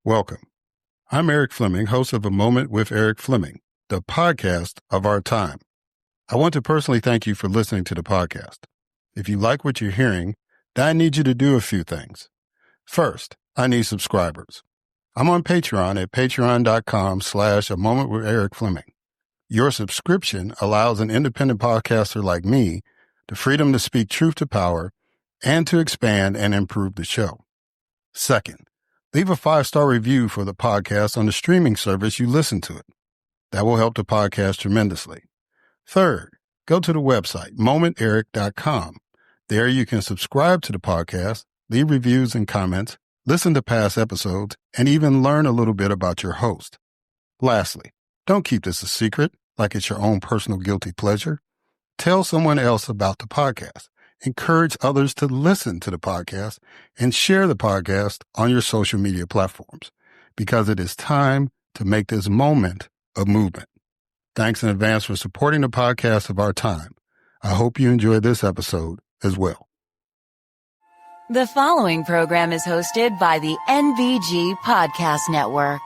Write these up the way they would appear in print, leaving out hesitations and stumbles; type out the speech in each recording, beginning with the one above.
Welcome. I'm Erik Fleming, host of A Moment with Erik Fleming, the podcast of our time. I want to personally thank you for listening to the podcast. If you like what you're hearing, then I need you to do a few things. First, I need subscribers. I'm on Patreon at patreon.com/A Moment with Erik Fleming. Your subscription allows an independent podcaster like me the freedom to speak truth to power and to expand and improve the show. Second, leave a 5-star review for the podcast on the streaming service you listen to it. That will help the podcast tremendously. Third, go to the website, momenterik.com. There you can subscribe to the podcast, leave reviews and comments, listen to past episodes, and even learn a little bit about your host. Lastly, don't keep this a secret like it's your own personal guilty pleasure. Tell someone else about the podcast. Encourage others to listen to the podcast and share the podcast on your social media platforms because it is time to make this moment a movement. Thanks in advance for supporting the podcast of our time. I hope you enjoy this episode as well. The following program is hosted by the NBG Podcast Network.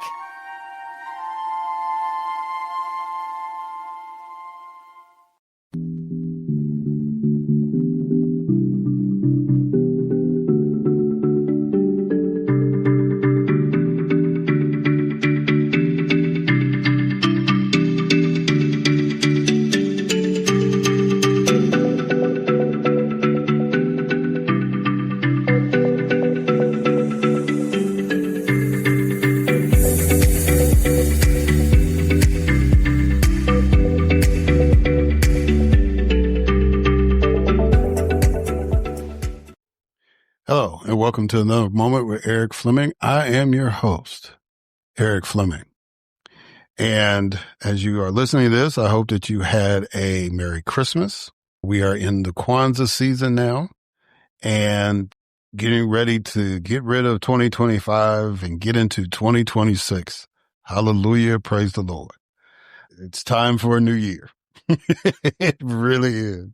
Hello, and welcome to another Moment with Erik Fleming. I am your host, Erik Fleming. And as you are listening to this, I hope that you had a Merry Christmas. We are in the Kwanzaa season now and getting ready to get rid of 2025 and get into 2026. Hallelujah. Praise the Lord. It's time for a new year. It really is.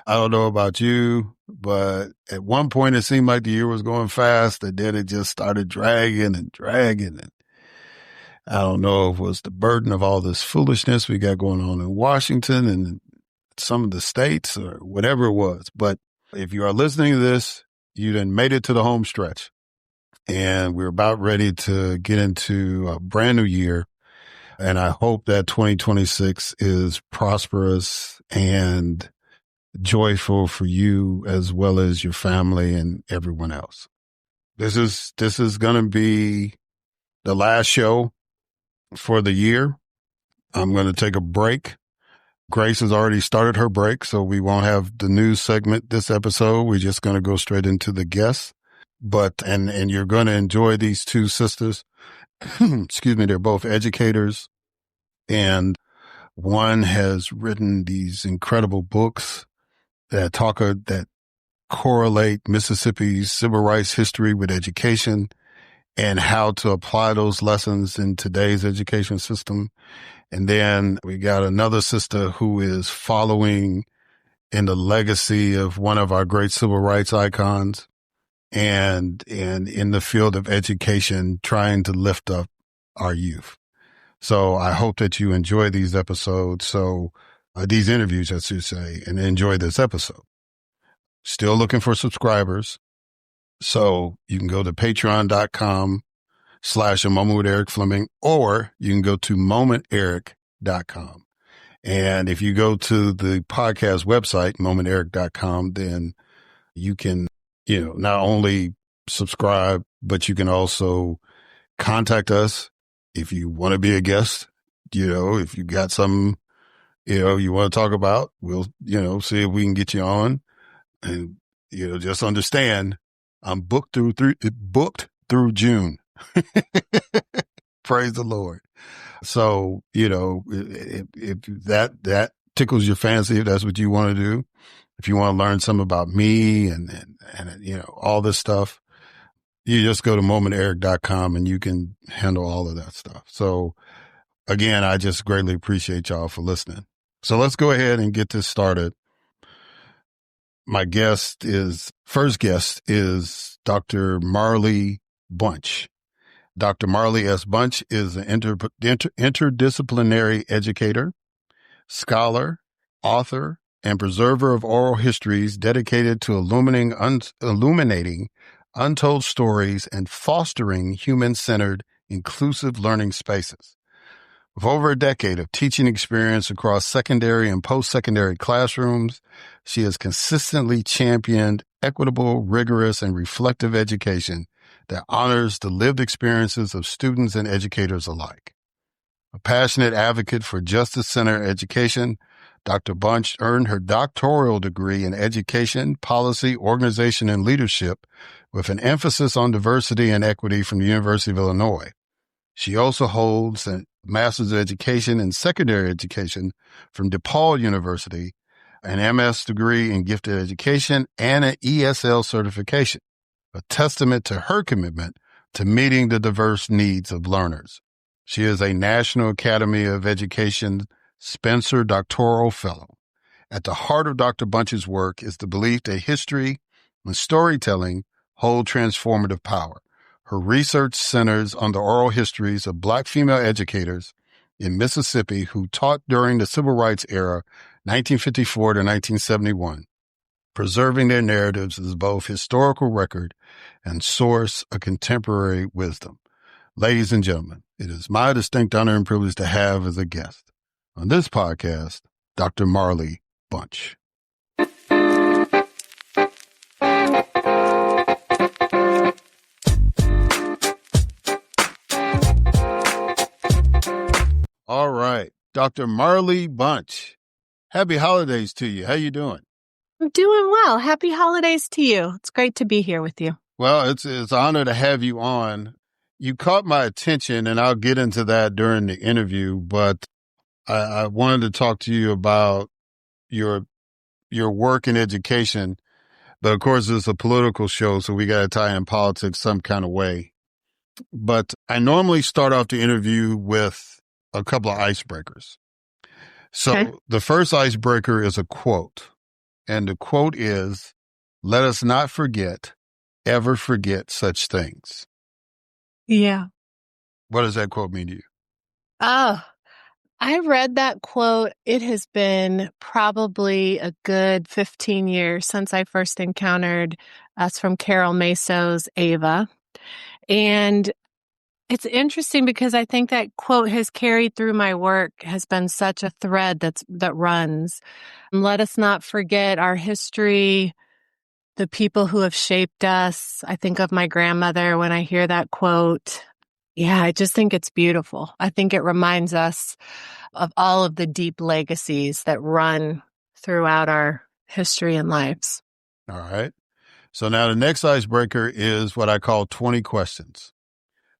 I don't know about you, but at one point it seemed like the year was going fast, and then it just started dragging. And I don't know if it was the burden of all this foolishness we got going on in Washington and some of the states or whatever it was. But if you are listening to this, you then made it to the home stretch, and we're about ready to get into a brand new year. And I hope that 2026 is prosperous and joyful for you as well as your family and everyone else. This is going to be the last show for the year. I'm going to take a break. Grace has already started her break, so we won't have the news segment this episode. We're just going to go straight into the guests. And you're going to enjoy these two sisters. Excuse me. They're both educators, and one has written these incredible books that correlate Mississippi's civil rights history with education and how to apply those lessons in today's education system. And then we got another sister who is following in the legacy of one of our great civil rights icons and in the field of education, trying to lift up our youth. So I hope that you enjoy these episodes. These interviews, I should say, and enjoy this episode. Still looking for subscribers. So you can go to patreon.com/A Moment with Erik Fleming, or you can go to momenterik.com. And if you go to the podcast website, momenterik.com, then you can, not only subscribe, but you can also contact us if you want to be a guest. If you got something you want to talk about, we'll, see if we can get you on. And, just understand I'm booked through June. Praise the Lord. So, if that tickles your fancy, if that's what you want to do, if you want to learn something about me and all this stuff, you just go to momenterik.com and you can handle all of that stuff. So again, I just greatly appreciate y'all for listening. So let's go ahead and get this started. My first guest is Dr. Marlee Bunch. Dr. Marlee S. Bunch is an interdisciplinary educator, scholar, author, and preserver of oral histories dedicated to illuminating untold stories and fostering human-centered, inclusive learning spaces. With over a decade of teaching experience across secondary and post-secondary classrooms, she has consistently championed equitable, rigorous, and reflective education that honors the lived experiences of students and educators alike. A passionate advocate for justice-centered education, Dr. Bunch earned her doctoral degree in education, policy, organization, and leadership with an emphasis on diversity and equity from the University of Illinois. She also holds a Master's of Education in Secondary Education from DePaul University, an MS degree in Gifted Education, and an ESL certification, a testament to her commitment to meeting the diverse needs of learners. She is a National Academy of Education Spencer Doctoral Fellow. At the heart of Dr. Bunch's work is the belief that history and storytelling hold transformative power. Her research centers on the oral histories of Black female educators in Mississippi who taught during the Civil Rights era, 1954 to 1971. Preserving their narratives is both historical record and source of contemporary wisdom. Ladies and gentlemen, it is my distinct honor and privilege to have as a guest on this podcast, Dr. Marlee Bunch. All right, Dr. Marlee Bunch, happy holidays to you. How you doing? I'm doing well. Happy holidays to you. It's great to be here with you. Well, it's an honor to have you on. You caught my attention, and I'll get into that during the interview, but I wanted to talk to you about your work in education. But of course, it's a political show, so we got to tie in politics some kind of way. But I normally start off the interview with a couple of icebreakers. So Okay. The first icebreaker is a quote. And the quote is, "Let us not ever forget such things." Yeah. What does that quote mean to you? Oh, I read that quote. It has been probably a good 15 years since I first encountered us from Carol Meso's Ava. And it's interesting because I think that quote has carried through my work, has been such a thread that runs. Let us not forget our history, the people who have shaped us. I think of my grandmother when I hear that quote. Yeah, I just think it's beautiful. I think it reminds us of all of the deep legacies that run throughout our history and lives. All right. So now the next icebreaker is what I call 20 questions.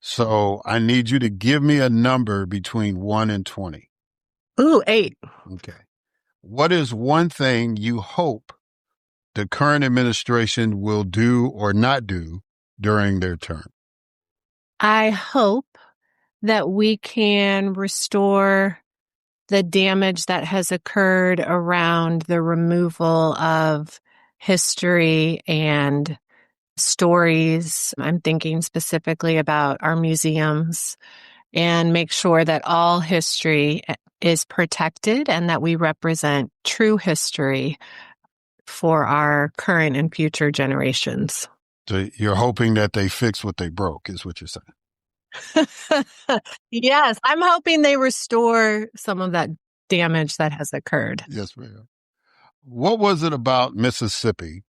So I need you to give me a number between 1 and 20. Ooh, 8. Okay. What is one thing you hope the current administration will do or not do during their term? I hope that we can restore the damage that has occurred around the removal of history and stories. I'm thinking specifically about our museums, and make sure that all history is protected and that we represent true history for our current and future generations. So you're hoping that they fix what they broke, is what you're saying. Yes, I'm hoping they restore some of that damage that has occurred. Yes, ma'am. What was it about Mississippi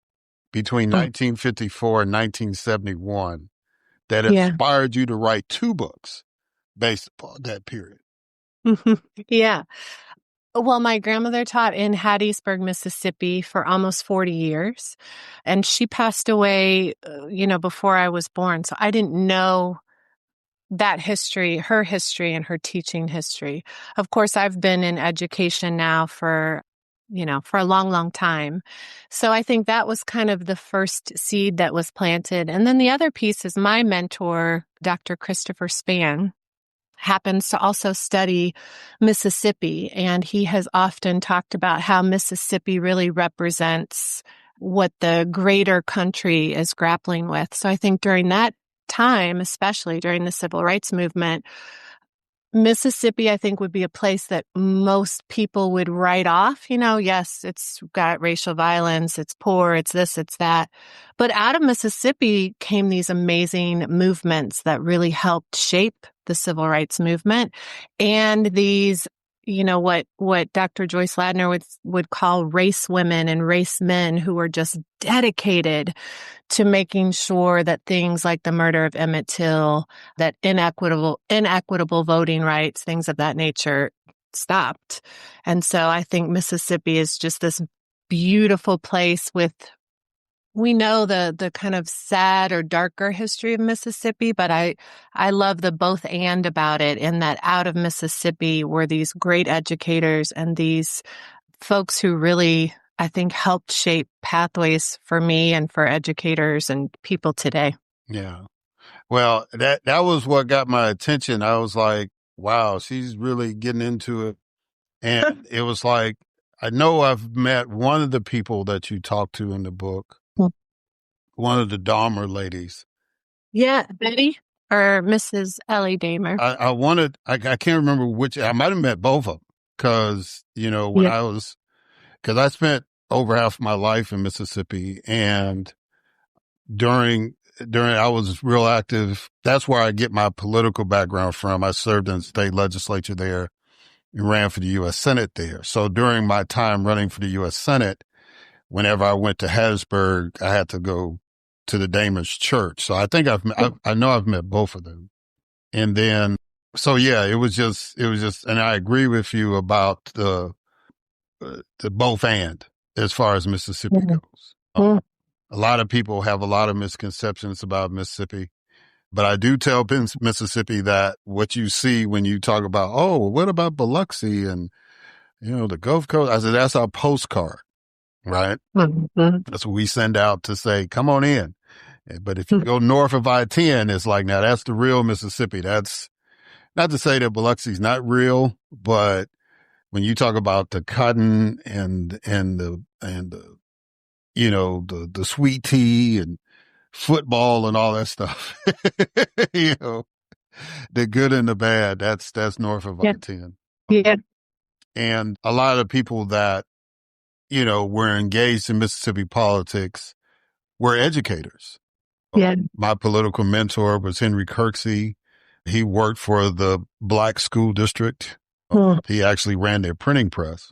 between 1954 and 1971 that inspired you to write 2 books based upon that period? Yeah. Well, my grandmother taught in Hattiesburg, Mississippi for almost 40 years, and she passed away, before I was born. So I didn't know that history, her history and her teaching history. Of course, I've been in education now for a long, long time. So I think that was kind of the first seed that was planted. And then the other piece is my mentor, Dr. Christopher Spann, happens to also study Mississippi. And he has often talked about how Mississippi really represents what the greater country is grappling with. So I think during that time, especially during the civil rights movement, Mississippi, I think, would be a place that most people would write off. Yes, it's got racial violence, it's poor, it's this, it's that. But out of Mississippi came these amazing movements that really helped shape the civil rights movement. And these, what Dr. Joyce Ladner would call race women and race men who were just dedicated to making sure that things like the murder of Emmett Till, that inequitable voting rights, things of that nature stopped. And so I think Mississippi is just this beautiful place we know the kind of sad or darker history of Mississippi, but I love the both and about it, in that out of Mississippi were these great educators and these folks who really, I think, helped shape pathways for me and for educators and people today. Yeah. Well, that was what got my attention. I was like, wow, she's really getting into it. And it was like, I know I've met one of the people that you talked to in the book, one of the Dahmer ladies. Yeah, Betty or Mrs. Ellie Dahmer. I can't remember which, I might have met both of them because, because I spent over half my life in Mississippi, and during I was real active. That's where I get my political background from. I served in the state legislature there and ran for the U.S. Senate there. So during my time running for the U.S. Senate, whenever I went to Hattiesburg, I had to go to the Dahmer's church. So I think I know I've met both of them. And then, so yeah, it was just, and I agree with you about the both and as far as Mississippi goes. A lot of people have a lot of misconceptions about Mississippi, but I do tell Mississippi that what you see when you talk about, oh, well, what about Biloxi and, the Gulf Coast? I said, that's our postcard, right? Mm-hmm. That's what we send out to say, come on in. But if you go north of I-10, it's like, now that's the real Mississippi. That's not to say that Biloxi's not real, but when you talk about the cotton and the sweet tea and football and all that stuff, the good and the bad, that's north of I-10. Yeah. And a lot of people that, were engaged in Mississippi politics were educators. Yeah. My political mentor was Henry Kirksey. He worked for the Black School District. He actually ran their printing press.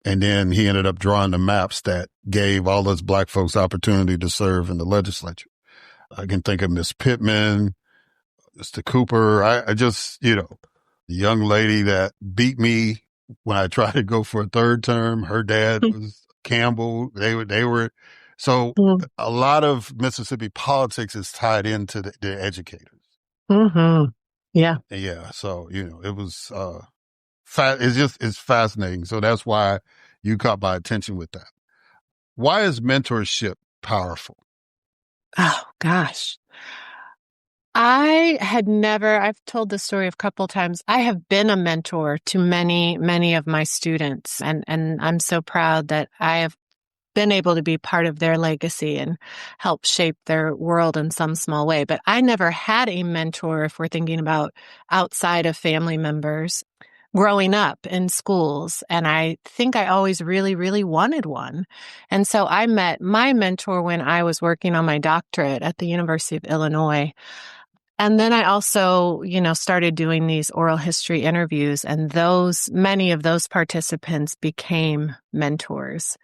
And then he ended up drawing the maps that gave all those Black folks opportunity to serve in the legislature. I can think of Miss Pittman, Mr. Cooper. I just, the young lady that beat me when I tried to go for a third term, her dad was Campbell. They were. So a lot of Mississippi politics is tied into the educators. Mm-hmm. Yeah. Yeah. So, it was, it's fascinating. So that's why you caught my attention with that. Why is mentorship powerful? Oh, gosh. I've told this story a couple times. I have been a mentor to many, many of my students, and I'm so proud that I have been able to be part of their legacy and help shape their world in some small way. But I never had a mentor, if we're thinking about outside of family members, growing up in schools. And I think I always really, really wanted one. And so I met my mentor when I was working on my doctorate at the University of Illinois. And then I also, started doing these oral history interviews, and many of those participants became mentors.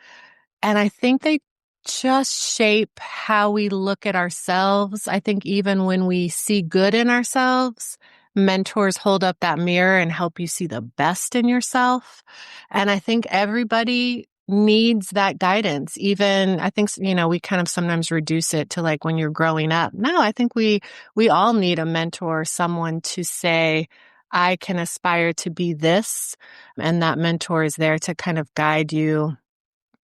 And I think they just shape how we look at ourselves. I think even when we see good in ourselves, mentors hold up that mirror and help you see the best in yourself. And I think everybody needs that guidance. Even, I think, we kind of sometimes reduce it to like when you're growing up. No, I think we all need a mentor, someone to say, I can aspire to be this. And that mentor is there to kind of guide you,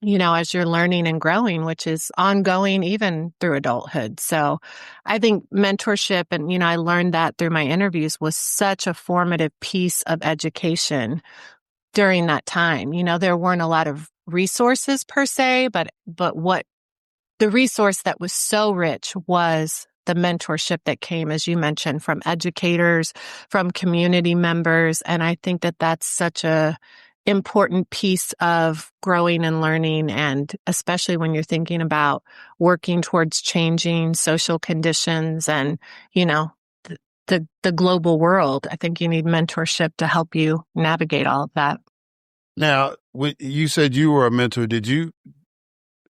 as you're learning and growing, which is ongoing even through adulthood. So I think mentorship, and, I learned that through my interviews, was such a formative piece of education during that time. There weren't a lot of resources per se, but what the resource that was so rich was the mentorship that came, as you mentioned, from educators, from community members. And I think that that's such a important piece of growing and learning. And especially when you're thinking about working towards changing social conditions and, the global world, I think you need mentorship to help you navigate all of that. Now, when you said you were a mentor,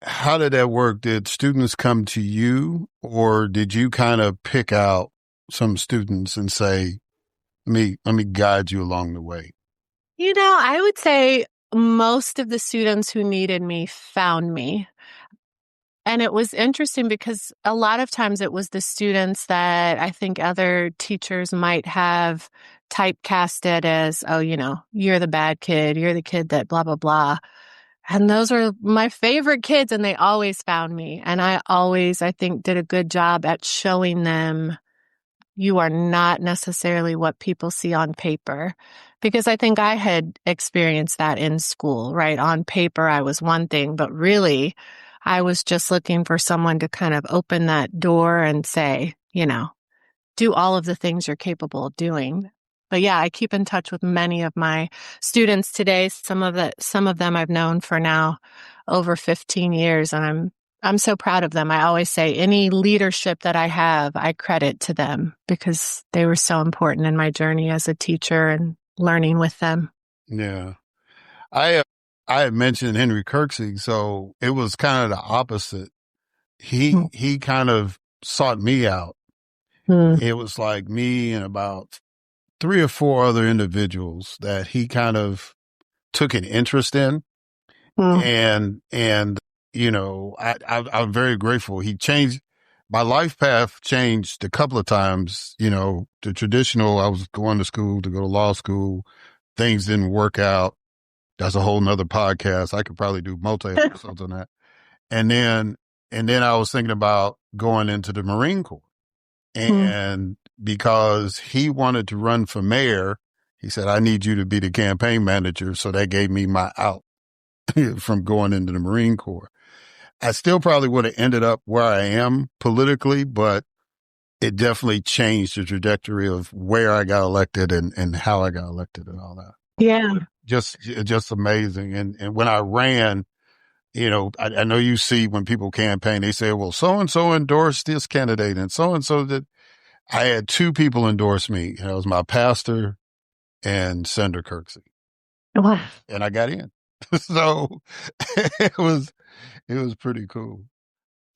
how did that work? Did students come to you, or did you kind of pick out some students and say, let me guide you along the way? I would say most of the students who needed me found me. And it was interesting because a lot of times it was the students that I think other teachers might have typecasted as, oh, you're the bad kid, you're the kid that blah, blah, blah. And those are my favorite kids, and they always found me. And I think, did a good job at showing them you are not necessarily what people see on paper. Because I think I had experienced that in school, right? On paper, I was one thing, but really, I was just looking for someone to kind of open that door and say, do all of the things you're capable of doing. But yeah, I keep in touch with many of my students today. Some of them I've known for now over 15 years, and I'm so proud of them. I always say any leadership that I have, I credit to them because they were so important in my journey as a teacher and learning with them. Yeah. I had mentioned Henry Kirksey, so it was kind of the opposite. He kind of sought me out. It was like me and about 3 or 4 other individuals that he kind of took an interest in. And I'm very grateful. He changed my life path, changed a couple of times. The traditional, I was going to school to go to law school. Things didn't work out. That's a whole nother podcast. I could probably do multi episodes on that. And then I was thinking about going into the Marine Corps. And because he wanted to run for mayor, he said, I need you to be the campaign manager. So that gave me my out from going into the Marine Corps. I still probably would have ended up where I am politically, but it definitely changed the trajectory of where I got elected and how I got elected and all that. Yeah. Just amazing. And when I ran, I know you see when people campaign, they say, well, so-and-so endorsed this candidate and so-and-so did. I had 2 people endorse me. It was my pastor and Senator Kirksey. Wow. And I got in. So it was pretty cool.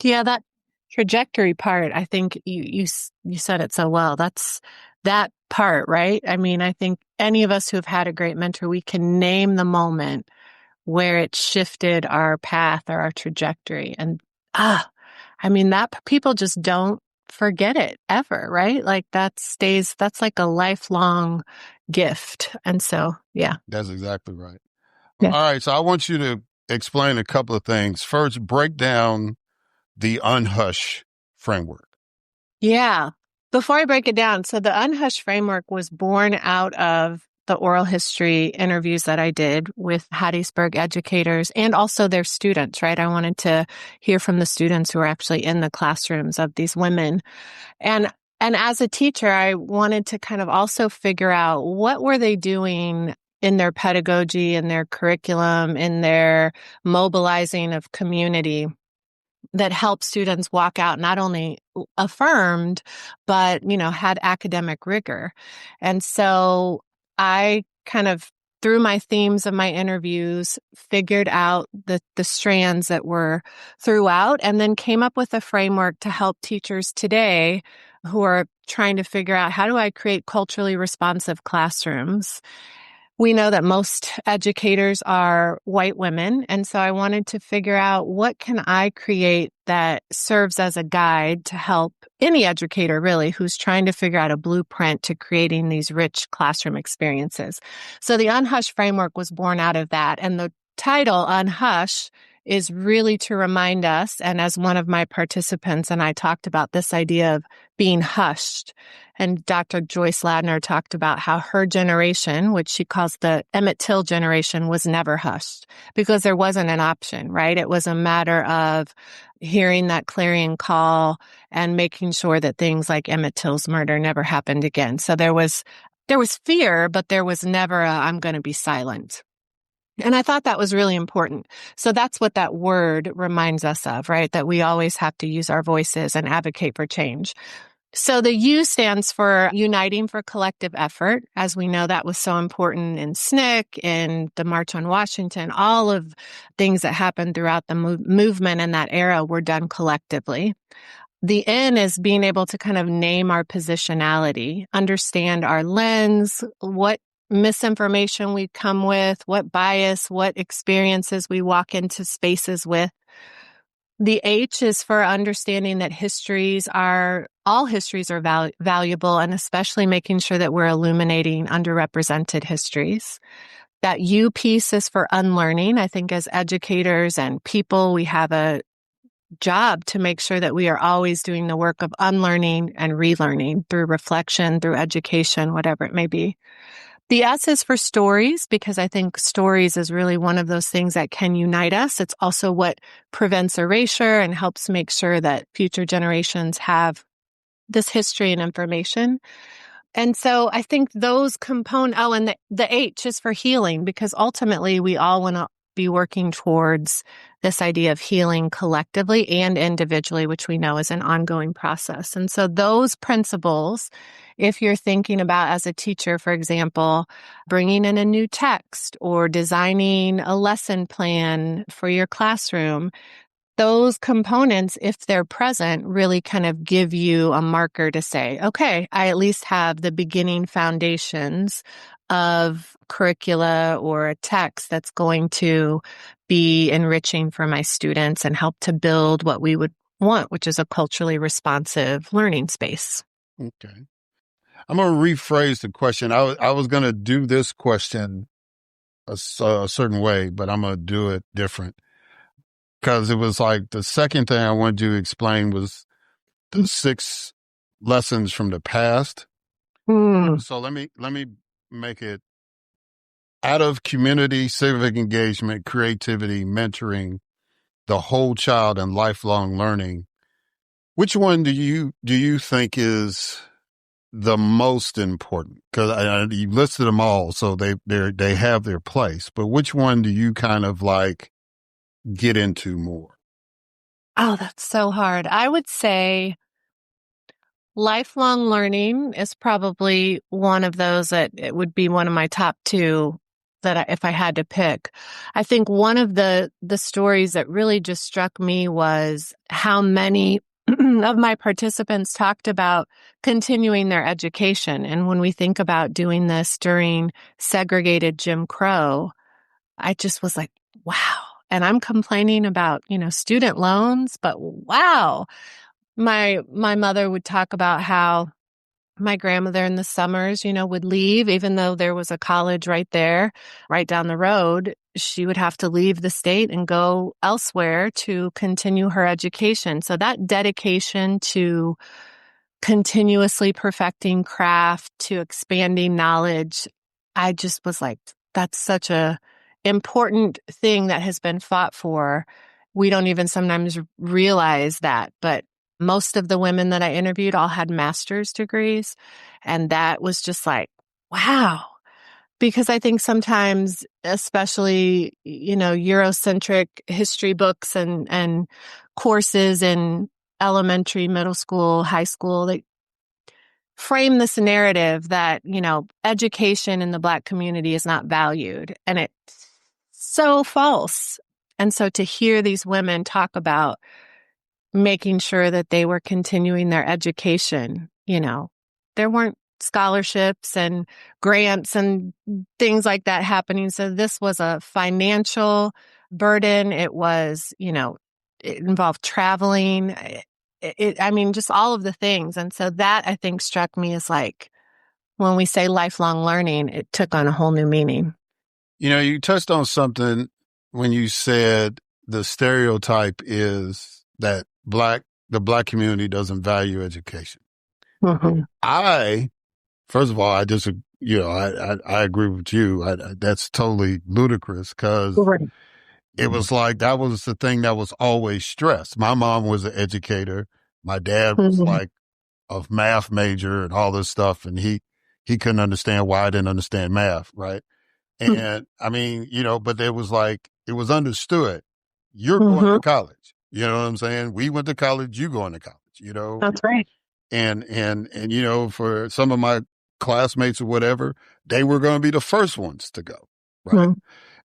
Yeah, that trajectory part, I think you said it so well. That's that part, right? I mean, I think any of us who have had a great mentor, we can name the moment where it shifted our path or our trajectory. And that people just don't forget it ever, right? Like that's like a lifelong gift. And so, yeah. That's exactly right. Yeah. All right. So I want you to explain a couple of things. First, break down the Unhush framework. Yeah. Before I break it down, so the Unhush framework was born out of the oral history interviews that I did with Hattiesburg educators and also their students, right? I wanted to hear from the students who are actually in the classrooms of these women. And as a teacher, I wanted to kind of also figure out what were they doing in their pedagogy, in their curriculum, in their mobilizing of community that helped students walk out not only affirmed, but, had academic rigor. And so I kind of, through my themes of my interviews, figured out the strands that were throughout and then came up with a framework to help teachers today who are trying to figure out how do I create culturally responsive classrooms. We know that most educators are white women, and so I wanted to figure out what can I create that serves as a guide to help any educator really who's trying to figure out a blueprint to creating these rich classroom experiences. So the Unhush framework was born out of that, and the title Unhush is really to remind us, and as one of my participants and I talked about this idea of being hushed, and Dr. Joyce Ladner talked about how her generation, which she calls the Emmett Till generation, was never hushed because there wasn't an option, right? It was a matter of hearing that clarion call and making sure that things like Emmett Till's murder never happened again. So there was fear, but there was never I'm going to be silent. And I thought that was really important. So that's what that word reminds us of, right? That we always have to use our voices and advocate for change. So the U stands for Uniting for Collective Effort. As we know, that was so important in SNCC, in the March on Washington. All of things that happened throughout the movement in that era were done collectively. The N is being able to kind of name our positionality, understand our lens, what misinformation we come with, what bias, what experiences we walk into spaces with. The H is for understanding that all histories are valuable, and especially making sure that we're illuminating underrepresented histories. That U piece is for unlearning. I think as educators and people, we have a job to make sure that we are always doing the work of unlearning and relearning through reflection, through education, whatever it may be. The S is for stories, because I think stories is really one of those things that can unite us. It's also what prevents erasure and helps make sure that future generations have this history and information. And so I think those components, and the H is for healing, because ultimately we all want to be working towards this idea of healing collectively and individually, which we know is an ongoing process. And so those principles, if you're thinking about as a teacher, for example, bringing in a new text or designing a lesson plan for your classroom, those components, if they're present, really kind of give you a marker to say, okay, I at least have the beginning foundations of curricula or a text that's going to be enriching for my students and help to build what we would want, which is a culturally responsive learning space. Okay. I'm going to rephrase the question. I was going to do this question a certain way, but I'm going to do it different. Because it was like the second thing I wanted you to explain was the 6 lessons from the past. So let me make it out of community, civic engagement, creativity, mentoring, the whole child and lifelong learning. Which one do you think is the most important? Because you listed them all, so they have their place. But which one do you kind of like get into more? Oh, that's so hard. I would say lifelong learning is probably one of those that it would be one of my top 2 that if I had to pick. I think one of the stories that really just struck me was how many of my participants talked about continuing their education. And when we think about doing this during segregated Jim Crow, I just was like, wow. And I'm complaining about, student loans, but wow. My mother would talk about how my grandmother in the summers, would leave, even though there was a college right there, right down the road. She would have to leave the state and go elsewhere to continue her education. So that dedication to continuously perfecting craft, to expanding knowledge, I just was like, that's such a important thing that has been fought for. We don't even sometimes realize that, but most of the women that I interviewed all had master's degrees. And that was just like, wow. Because I think sometimes, especially, Eurocentric history books and courses in elementary, middle school, high school, they frame this narrative that, education in the Black community is not valued. And it's so false. And so to hear these women talk about making sure that they were continuing their education, there weren't scholarships and grants and things like that happening. So this was a financial burden. It was, it involved traveling. Just all of the things. And so that I think struck me as like, when we say lifelong learning, it took on a whole new meaning. You touched on something when you said the stereotype is that the black community doesn't value education. Mm-hmm. First of all, I agree with you. That's totally ludicrous because it was like that was the thing that was always stressed. My mom was an educator. My dad was like a math major and all this stuff, and he couldn't understand why I didn't understand math, right? And I mean, but it was understood. You're going to college. You know what I'm saying? We went to college, you going to college, That's right. and for some of my classmates or whatever, they were going to be the first ones to go. Right.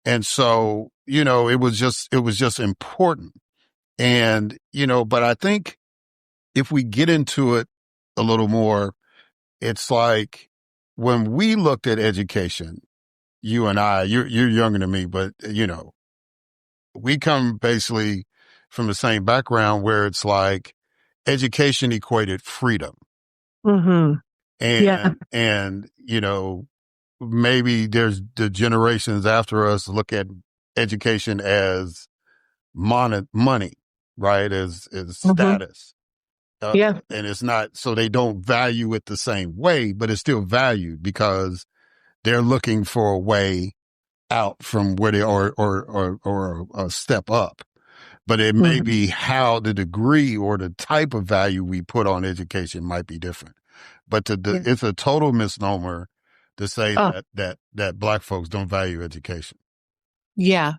And so, it was just important. And, but I think if we get into it a little more, it's like when we looked at education, you and you're younger than me, but we come basically from the same background where it's like education equated freedom. Mm-hmm. And, maybe there's the generations after us look at education as money, right? As status. And it's not, so they don't value it the same way, but it's still valued because they're looking for a way out from where they are or a step up. But it may be how the degree or the type of value we put on education might be different. But it's a total misnomer to say that Black folks don't value education. Yeah.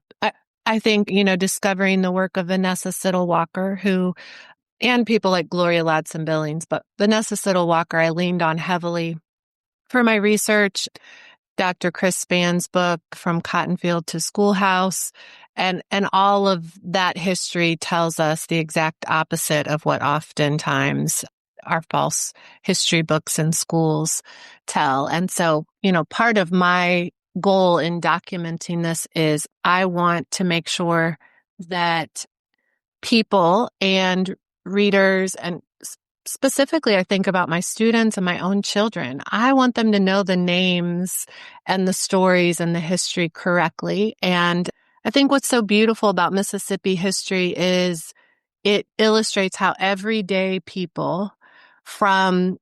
I think, discovering the work of Vanessa Siddle Walker, and people like Gloria Ladson Billings, but Vanessa Siddle Walker, I leaned on heavily for my research. Dr. Chris Spann's book, From Cottonfield to Schoolhouse, and all of that history tells us the exact opposite of what oftentimes our false history books in schools tell. And so, part of my goal in documenting this is I want to make sure that people and readers, and specifically, I think about my students and my own children. I want them to know the names and the stories and the history correctly. And I think what's so beautiful about Mississippi history is it illustrates how everyday people from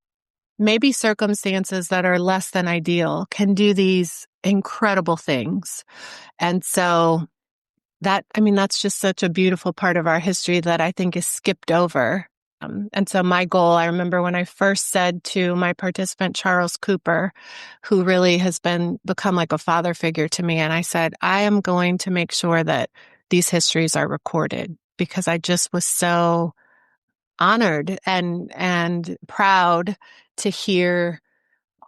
maybe circumstances that are less than ideal can do these incredible things. And so that's just such a beautiful part of our history that I think is skipped over. And so my goal, I remember when I first said to my participant, Charles Cooper, who really has become like a father figure to me, and I said, I am going to make sure that these histories are recorded, because I just was so honored and proud to hear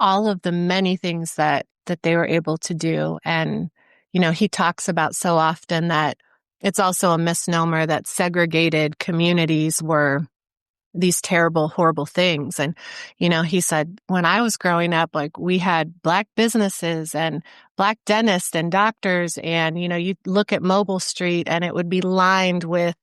all of the many things that they were able to do. And, he talks about so often that it's also a misnomer that segregated communities were these terrible, horrible things. And, he said, when I was growing up, like, we had Black businesses and Black dentists and doctors. And, you look at Mobile Street and it would be lined with,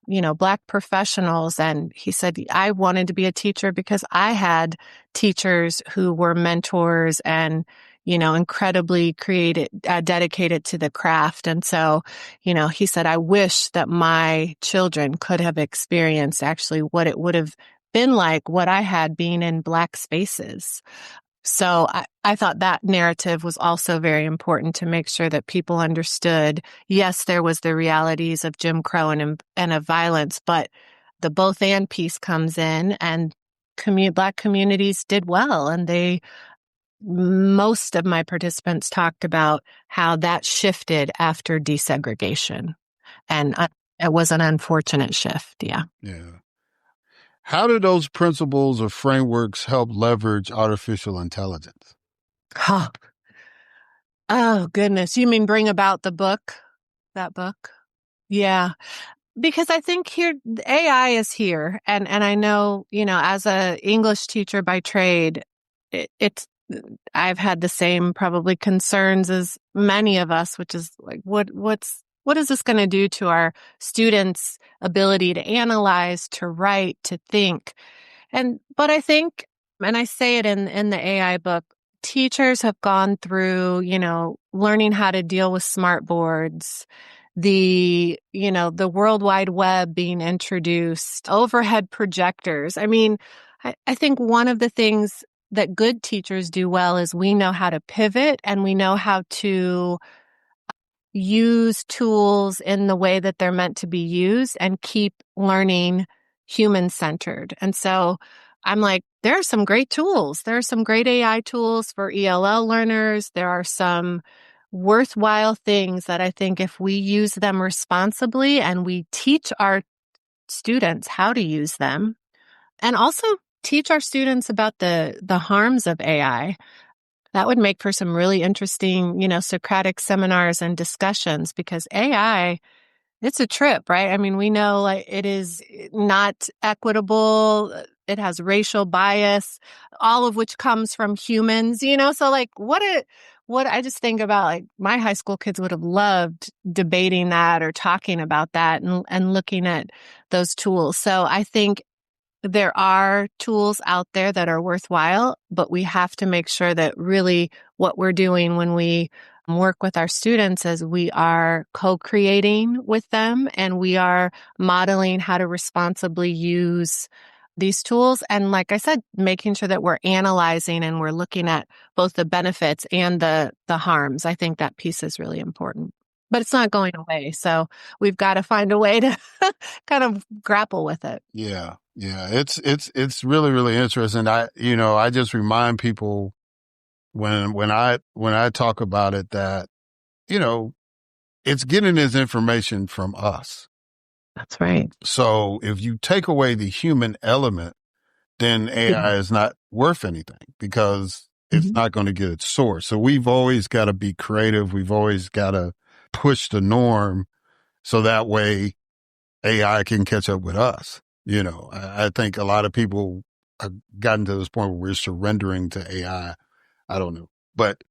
Black professionals. And he said, I wanted to be a teacher because I had teachers who were mentors and, incredibly dedicated to the craft. And so, he said, I wish that my children could have experienced actually what it would have been like, what I had being in Black spaces. So I thought that narrative was also very important to make sure that people understood, yes, there was the realities of Jim Crow and of violence, but the both and piece comes in, and Black communities did well. And most of my participants talked about how that shifted after desegregation. And it was an unfortunate shift. Yeah. Yeah. How do those principles or frameworks help leverage artificial intelligence? Oh, goodness. You mean bring about the book? That book? Yeah. Because I think here, AI is here. And I know, as a English teacher by trade, I've had the same probably concerns as many of us, which is like, what is this going to do to our students' ability to analyze, to write, to think? But I think, and I say it in the AI book, teachers have gone through, learning how to deal with smart boards, the World Wide Web being introduced, overhead projectors. I mean, I think one of the things that good teachers do well is we know how to pivot and we know how to use tools in the way that they're meant to be used and keep learning human-centered. And so I'm like, there are some great tools. There are some great AI tools for ELL learners. There are some worthwhile things that I think if we use them responsibly and we teach our students how to use them and also teach our students about the harms of AI, that would make for some really interesting, Socratic seminars and discussions because AI, it's a trip, right? I mean, we know like it is not equitable. It has racial bias, all of which comes from humans, so like what I just think about like my high school kids would have loved debating that or talking about that and looking at those tools. So I think there are tools out there that are worthwhile, but we have to make sure that really what we're doing when we work with our students is we are co-creating with them and we are modeling how to responsibly use these tools. And like I said, making sure that we're analyzing and we're looking at both the benefits and the harms. I think that piece is really important. But it's not going away. So we've got to find a way to kind of grapple with it. Yeah. Yeah. It's really, really interesting. I just remind people when I talk about it that, it's getting this information from us. That's right. So if you take away the human element, then AI is not worth anything because it's not going to get its source. So we've always got to be creative. We've always got to push the norm so that way AI can catch up with us. I think a lot of people have gotten to this point where we're surrendering to AI. I don't know, but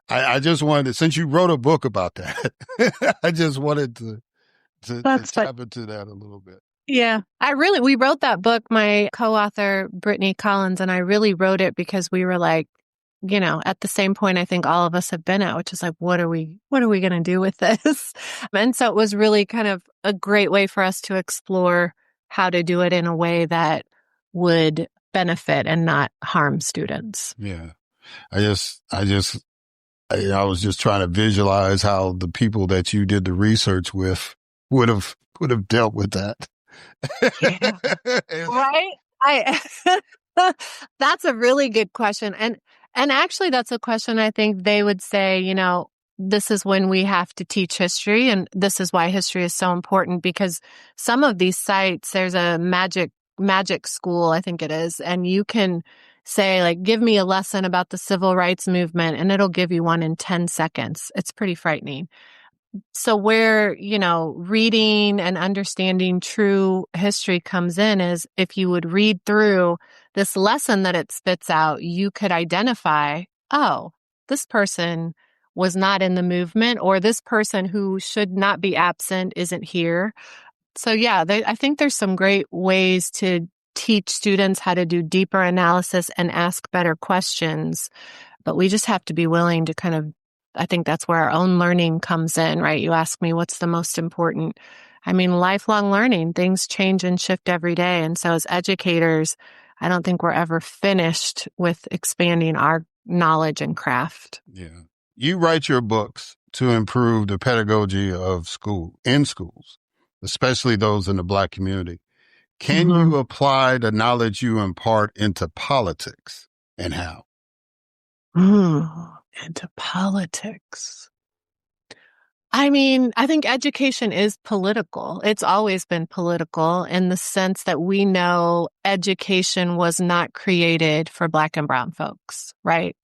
I just wanted to, since you wrote a book about that, I just wanted to tap into that a little bit. Yeah, we wrote that book, my co-author, Brittany Collins, and I really wrote it because we were like, at the same point, I think all of us have been at, which is like, what are we going to do with this? And so it was really kind of a great way for us to explore how to do it in a way that would benefit and not harm students. Yeah. I was just trying to visualize how the people that you did the research with would have dealt with that. Yeah. Right? That's a really good question. And actually that's a question I think they would say, this is when we have to teach history and this is why history is so important because some of these sites, there's a magic school, I think it is, and you can say like, give me a lesson about the civil rights movement and it'll give you one in 10 seconds. It's pretty frightening. So where, reading and understanding true history comes in is if you would read through this lesson that it spits out, you could identify, oh, this person was not in the movement or this person who should not be absent isn't here. So yeah, I think there's some great ways to teach students how to do deeper analysis and ask better questions. But we just have to be willing to I think that's where our own learning comes in, right? You ask me what's the most important. I mean, lifelong learning, things change and shift every day. And so as educators, I don't think we're ever finished with expanding our knowledge and craft. Yeah. You write your books to improve the pedagogy of schools, especially those in the Black community. Can you apply the knowledge you impart into politics and how? Into politics. I mean, I think education is political. It's always been political in the sense that we know education was not created for Black and brown folks, right?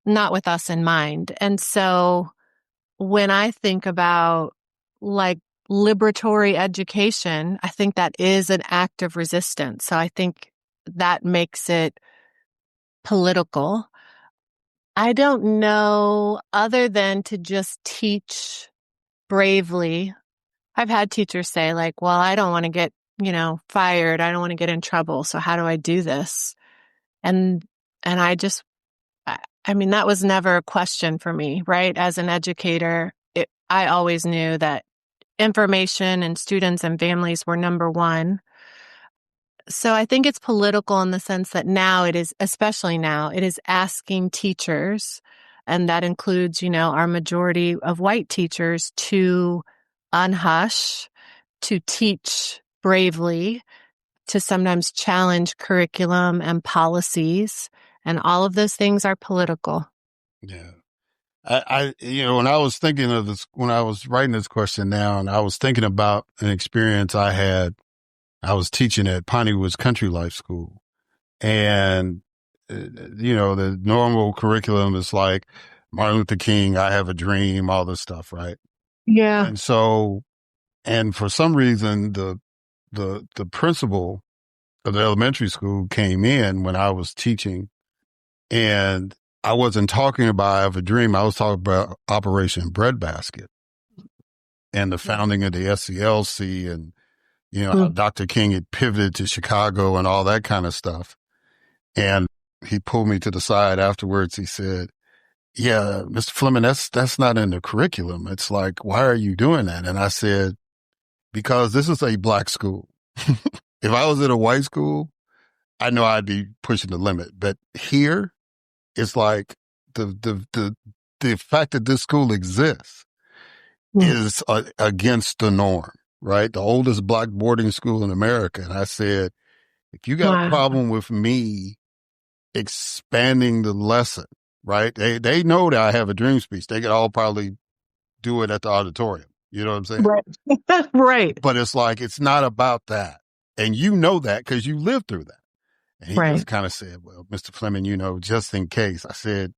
Not with us in mind. And so when I think about like liberatory education, I think that is an act of resistance. So I think that makes it political. I don't know, other than to just teach bravely. I've had teachers say like, well, I don't want to get, fired. I don't want to get in trouble. So how do I do this? And I mean, that was never a question for me, right? As an educator, I always knew that information and students and families were number one. So I think it's political in the sense that now it is, especially now, it is asking teachers, and that includes, our majority of white teachers, to unhush, to teach bravely, to sometimes challenge curriculum and policies. And all of those things are political. Yeah. When I was thinking of this, when I was writing this question down, I was thinking about an experience I had. I was teaching at Piney Woods Country Life School, and the normal curriculum is like Martin Luther King, I Have a Dream, all this stuff, right? Yeah. And so, and for some reason, the principal of the elementary school came in when I was teaching, and I wasn't talking about I Have a Dream. I was talking about Operation Breadbasket and the founding of the SCLC, and how Dr. King had pivoted to Chicago and all that kind of stuff. And he pulled me to the side afterwards. He said, "Yeah, Mr. Fleming, that's not in the curriculum. It's like, why are you doing that?" And I said, "Because this is a black school. If I was at a white school, I know I'd be pushing the limit. But here, it's like the fact that this school exists is against the norm, right? The oldest black boarding school in America." And I said, if you got a problem with me expanding the lesson, right? They know that I have a dream speech. They could all probably do it at the auditorium. You know what I'm saying? Right. Right. But it's like, it's not about that. And you know that because you lived through that. And he just kind of said, "Well, Mr. Fleming, just in case." I said,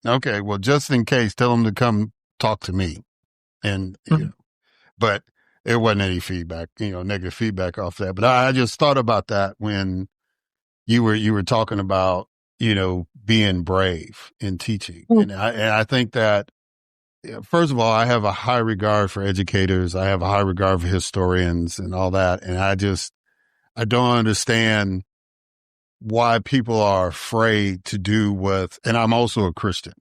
"Okay, well, just in case, tell him to come talk to me." And, but there wasn't any feedback, negative feedback off that. But I just thought about that when you were talking about, being brave in teaching. And I think that, first of all, I have a high regard for educators. I have a high regard for historians and all that. And I don't understand why people are afraid to do and I'm also a Christian.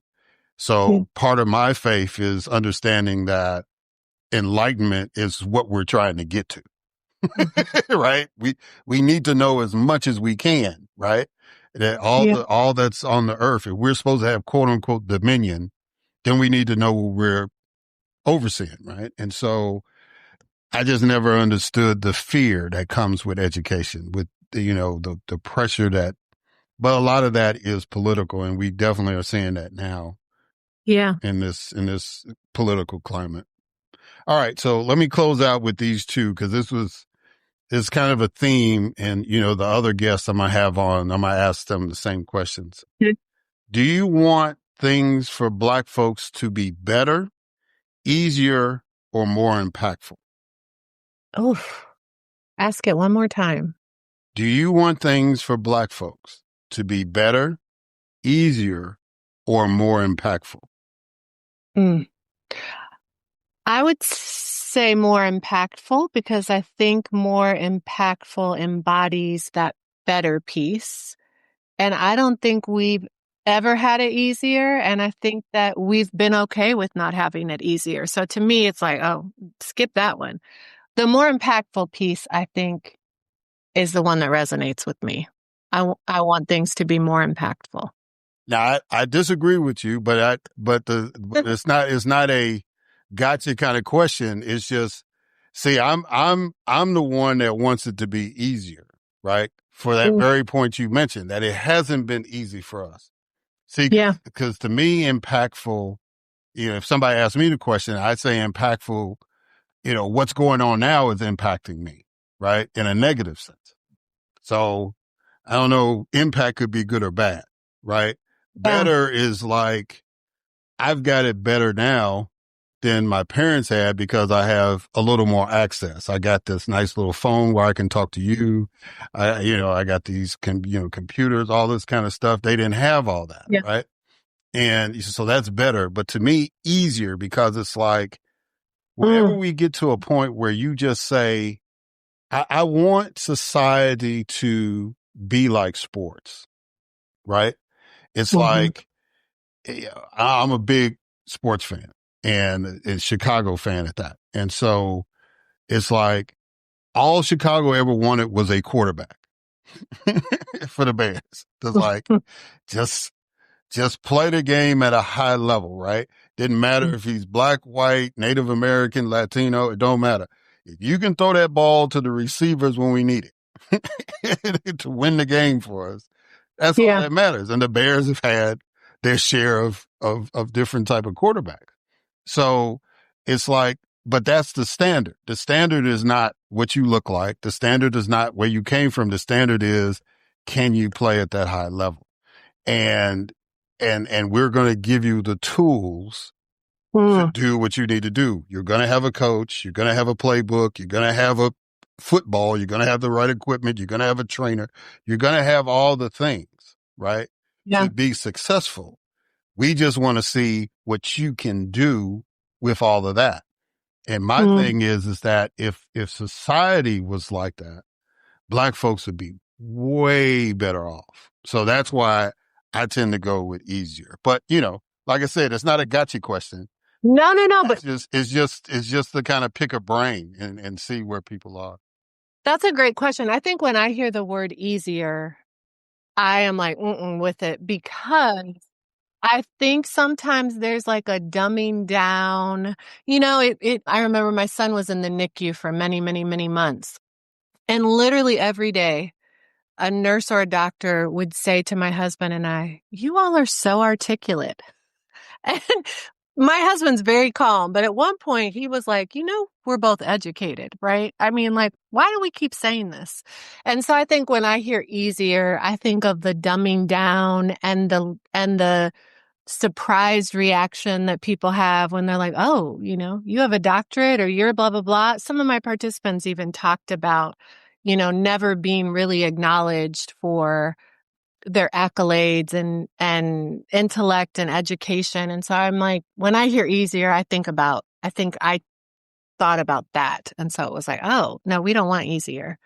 So part of my faith is understanding that enlightenment is what we're trying to get to, right? We need to know as much as we can, right? That all that's on the earth, if we're supposed to have quote unquote dominion, then we need to know what we're overseeing, right? And so I just never understood the fear that comes with education, with the pressure but a lot of that is political, and we definitely are seeing that now. Yeah. In this political climate. All right, so let me close out with these two, because it's kind of a theme, and the other guests I'm gonna have on, I'm gonna ask them the same questions. Do you want things for Black folks to be better, easier, or more impactful? Oh, ask it one more time. Do you want things for Black folks to be better, easier, or more impactful? I would say more impactful, because I think more impactful embodies that better piece. And I don't think we've ever had it easier. And I think that we've been okay with not having it easier. So to me, it's like, oh, skip that one. The more impactful piece, I think, is the one that resonates with me. I want things to be more impactful. Now, I disagree with you, but it's not a gotcha kind of question. It's just, see, I'm the one that wants it to be easier, right? For that very point you mentioned, that it hasn't been easy for us. See, because to me, impactful, if somebody asked me the question, I'd say impactful, what's going on now is impacting me, right? In a negative sense. So I don't know, impact could be good or bad, right? Better is like, I've got it better now than my parents had because I have a little more access. I got this nice little phone where I can talk to you. I got these, computers, all this kind of stuff. They didn't have all that, right? And so that's better. But to me, easier, because it's like, whenever we get to a point where you just say, I want society to be like sports, right? It's like, I'm a big sports fan. and a Chicago fan at that. And so it's like all Chicago ever wanted was a quarterback for the Bears. It's like, just play the game at a high level, right? Didn't matter if he's black, white, Native American, Latino. It don't matter. If you can throw that ball to the receivers when we need it to win the game for us, that's all that matters. And the Bears have had their share of different type of quarterbacks. So it's like, but that's the standard. The standard is not what you look like. The standard is not where you came from. The standard is, can you play at that high level? And we're going to give you the tools to do what you need to do. You're going to have a coach. You're going to have a playbook. You're going to have a football. You're going to have the right equipment. You're going to have a trainer. You're going to have all the things, right? To be successful. We just want to see what you can do with all of that. And my thing is that if society was like that, Black folks would be way better off. So that's why I tend to go with easier. But, like I said, it's not a gotcha question. No. But it's just to kind of pick a brain and see where people are. That's a great question. I think when I hear the word easier, I am like, with it, because I think sometimes there's like a dumbing down. I remember my son was in the NICU for many, many, many months. And literally every day, a nurse or a doctor would say to my husband and I, "You all are so articulate." And my husband's very calm, but at one point he was like, we're both educated, right? I mean, like, why do we keep saying this? And so I think when I hear easier, I think of the dumbing down and the surprised reaction that people have when they're like, oh, you have a doctorate or you're blah, blah, blah. Some of my participants even talked about, never being really acknowledged for their accolades and intellect and education. And so I'm like, when I hear easier, I thought about that. And so it was like, oh, no, we don't want easier,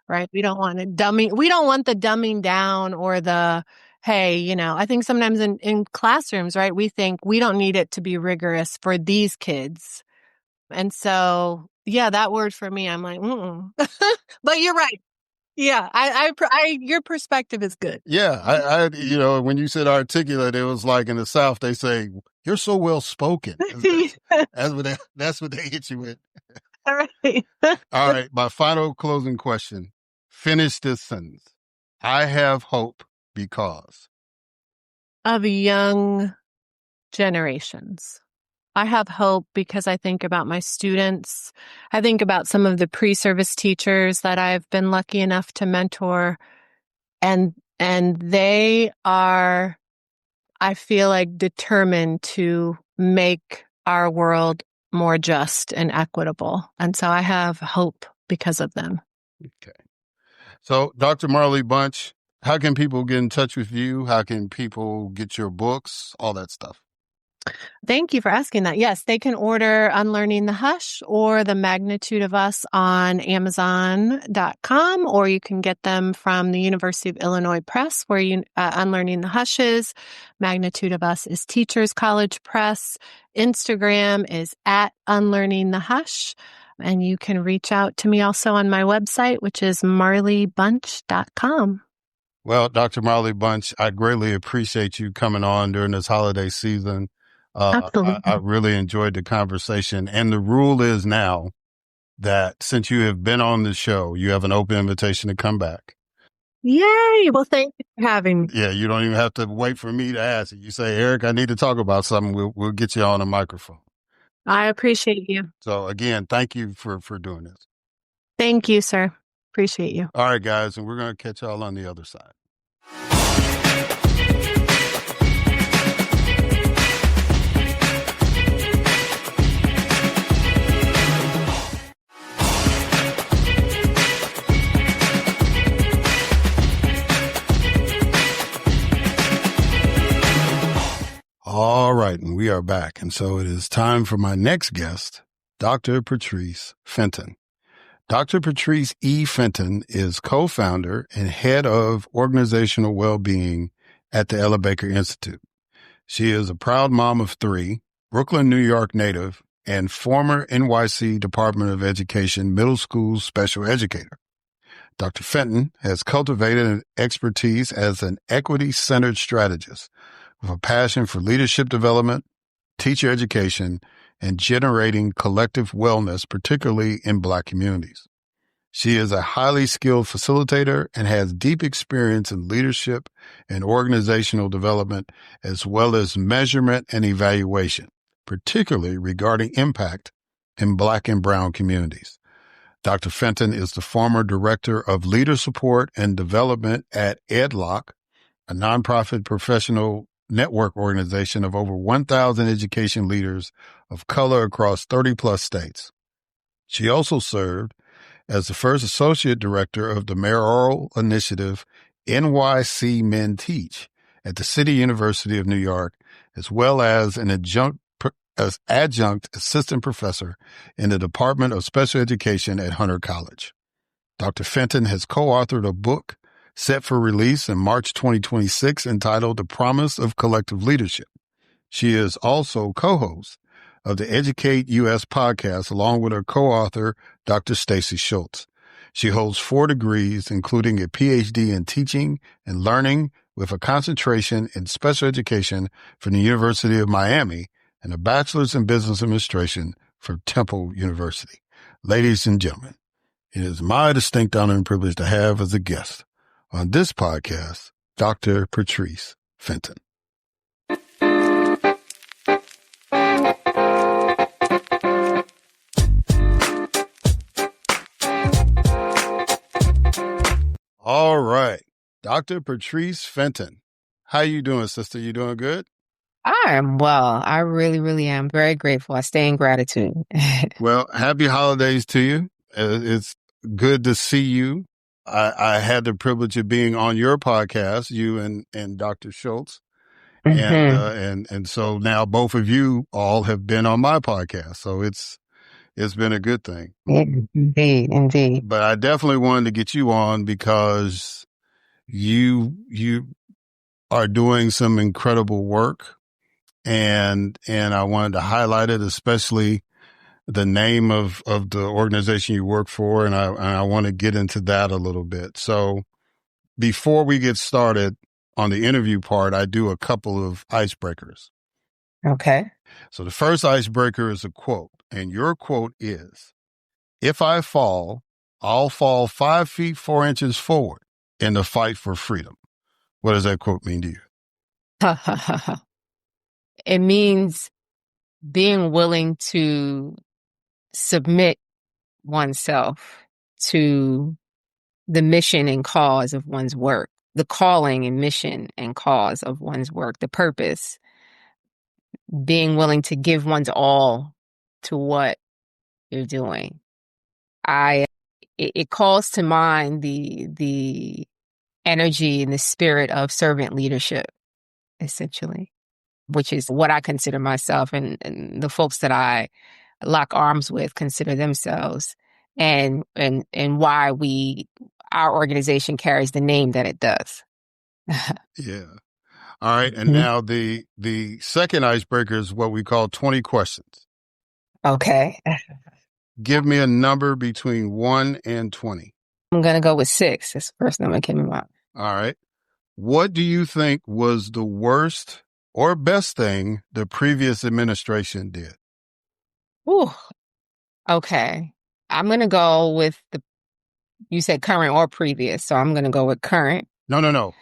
right? We don't want we don't want the dumbing down or the, hey, I think sometimes in classrooms, right, we think we don't need it to be rigorous for these kids. And so, that word for me, I'm like, But you're right. Yeah, your perspective is good. Yeah, I when you said articulate, it was like in the South, they say, you're so well spoken. That's what they hit you with. All right. All right, my final closing question. Finish this sentence. I have hope because of young generations. I have hope because I think about my students. I think about some of the pre-service teachers that I've been lucky enough to mentor. And they are, I feel like, determined to make our world more just and equitable. And so I have hope because of them. Okay. So, Dr. Marlee Bunch, how can people get in touch with you? How can people get your books? All that stuff. Thank you for asking that. Yes, they can order Unlearning the Hush or The Magnitude of Us on Amazon.com, or you can get them from the University of Illinois Press, where Unlearning the Hush is. Magnitude of Us is Teachers College Press. Instagram is at Unlearning the Hush. And you can reach out to me also on my website, which is marleebunch.com. Well, Dr. Marlee Bunch, I greatly appreciate you coming on during this holiday season. Absolutely. I really enjoyed the conversation. And the rule is now that since you have been on the show, you have an open invitation to come back. Yay! Well, thank you for having me. Yeah, you don't even have to wait for me to ask it. You say, Erik, I need to talk about something. We'll get you on a microphone. I appreciate you. So again, thank you for doing this. Thank you, sir. Appreciate you. All right, guys, and we're going to catch y'all on the other side. All right, and we are back. And so it is time for my next guest, Dr. Patrice Fenton. Dr. Patrice E. Fenton is co-founder and head of organizational well-being at the Ella Baker Institute. She is a proud mom of 3, Brooklyn, New York native, and former NYC Department of Education middle school special educator. Dr. Fenton has cultivated an expertise as an equity-centered strategist with a passion for leadership development, teacher education, and generating collective wellness, particularly in Black communities. She is a highly skilled facilitator and has deep experience in leadership and organizational development, as well as measurement and evaluation, particularly regarding impact in Black and Brown communities. Dr. Fenton is the former director of leader support and development at EdLock, a nonprofit professional network organization of over 1,000 education leaders of color across 30-plus states. She also served as the first associate director of the mayoral initiative NYC Men Teach at the City University of New York, as well as an adjunct assistant professor in the Department of Special Education at Hunter College. Dr. Fenton has co-authored a book set for release in March 2026 entitled The Promise of Collective Leadership. She is also co-host of the Educate US podcast along with her co-author, Dr. Stacy Schultz. She holds 4 degrees, including a PhD in teaching and learning with a concentration in special education from the University of Miami and a bachelor's in business administration from Temple University. Ladies and gentlemen, it is my distinct honor and privilege to have as a guest on this podcast, Dr. Patrice Fenton. All right. Dr. Patrice Fenton. How you doing, sister? You doing good? I am well. I really, really am very grateful. I stay in gratitude. Well, happy holidays to you. It's good to see you. I had the privilege of being on your podcast, you and Dr. Schultz. And so now both of you all have been on my podcast. So it's been a good thing. Indeed. But I definitely wanted to get you on because you are doing some incredible work. And I wanted to highlight it, especially the name of the organization you work for. And I want to get into that a little bit. So before we get started on the interview part, I do a couple of icebreakers. Okay. So the first icebreaker is a quote. And your quote is, "If I fall, I'll fall 5 feet 4 inches forward in the fight for freedom." What does that quote mean to you? It means being willing to submit oneself to the mission and cause of one's work, the calling and mission and cause of one's work, the purpose, being willing to give one's all to what you're doing. It calls to mind the energy and the spirit of servant leadership, essentially, which is what I consider myself and the folks that I lock arms with consider themselves, and why our organization carries the name that it does. Yeah. All right. And now the second icebreaker is what we call 20 questions. Okay. Give me a number between 1 and 20. I'm going to go with 6. That's the first number that came to mind. All right. What do you think was the worst or best thing the previous administration did? Ooh. Okay. I'm going to go with you said current or previous, so I'm going to go with current. No. The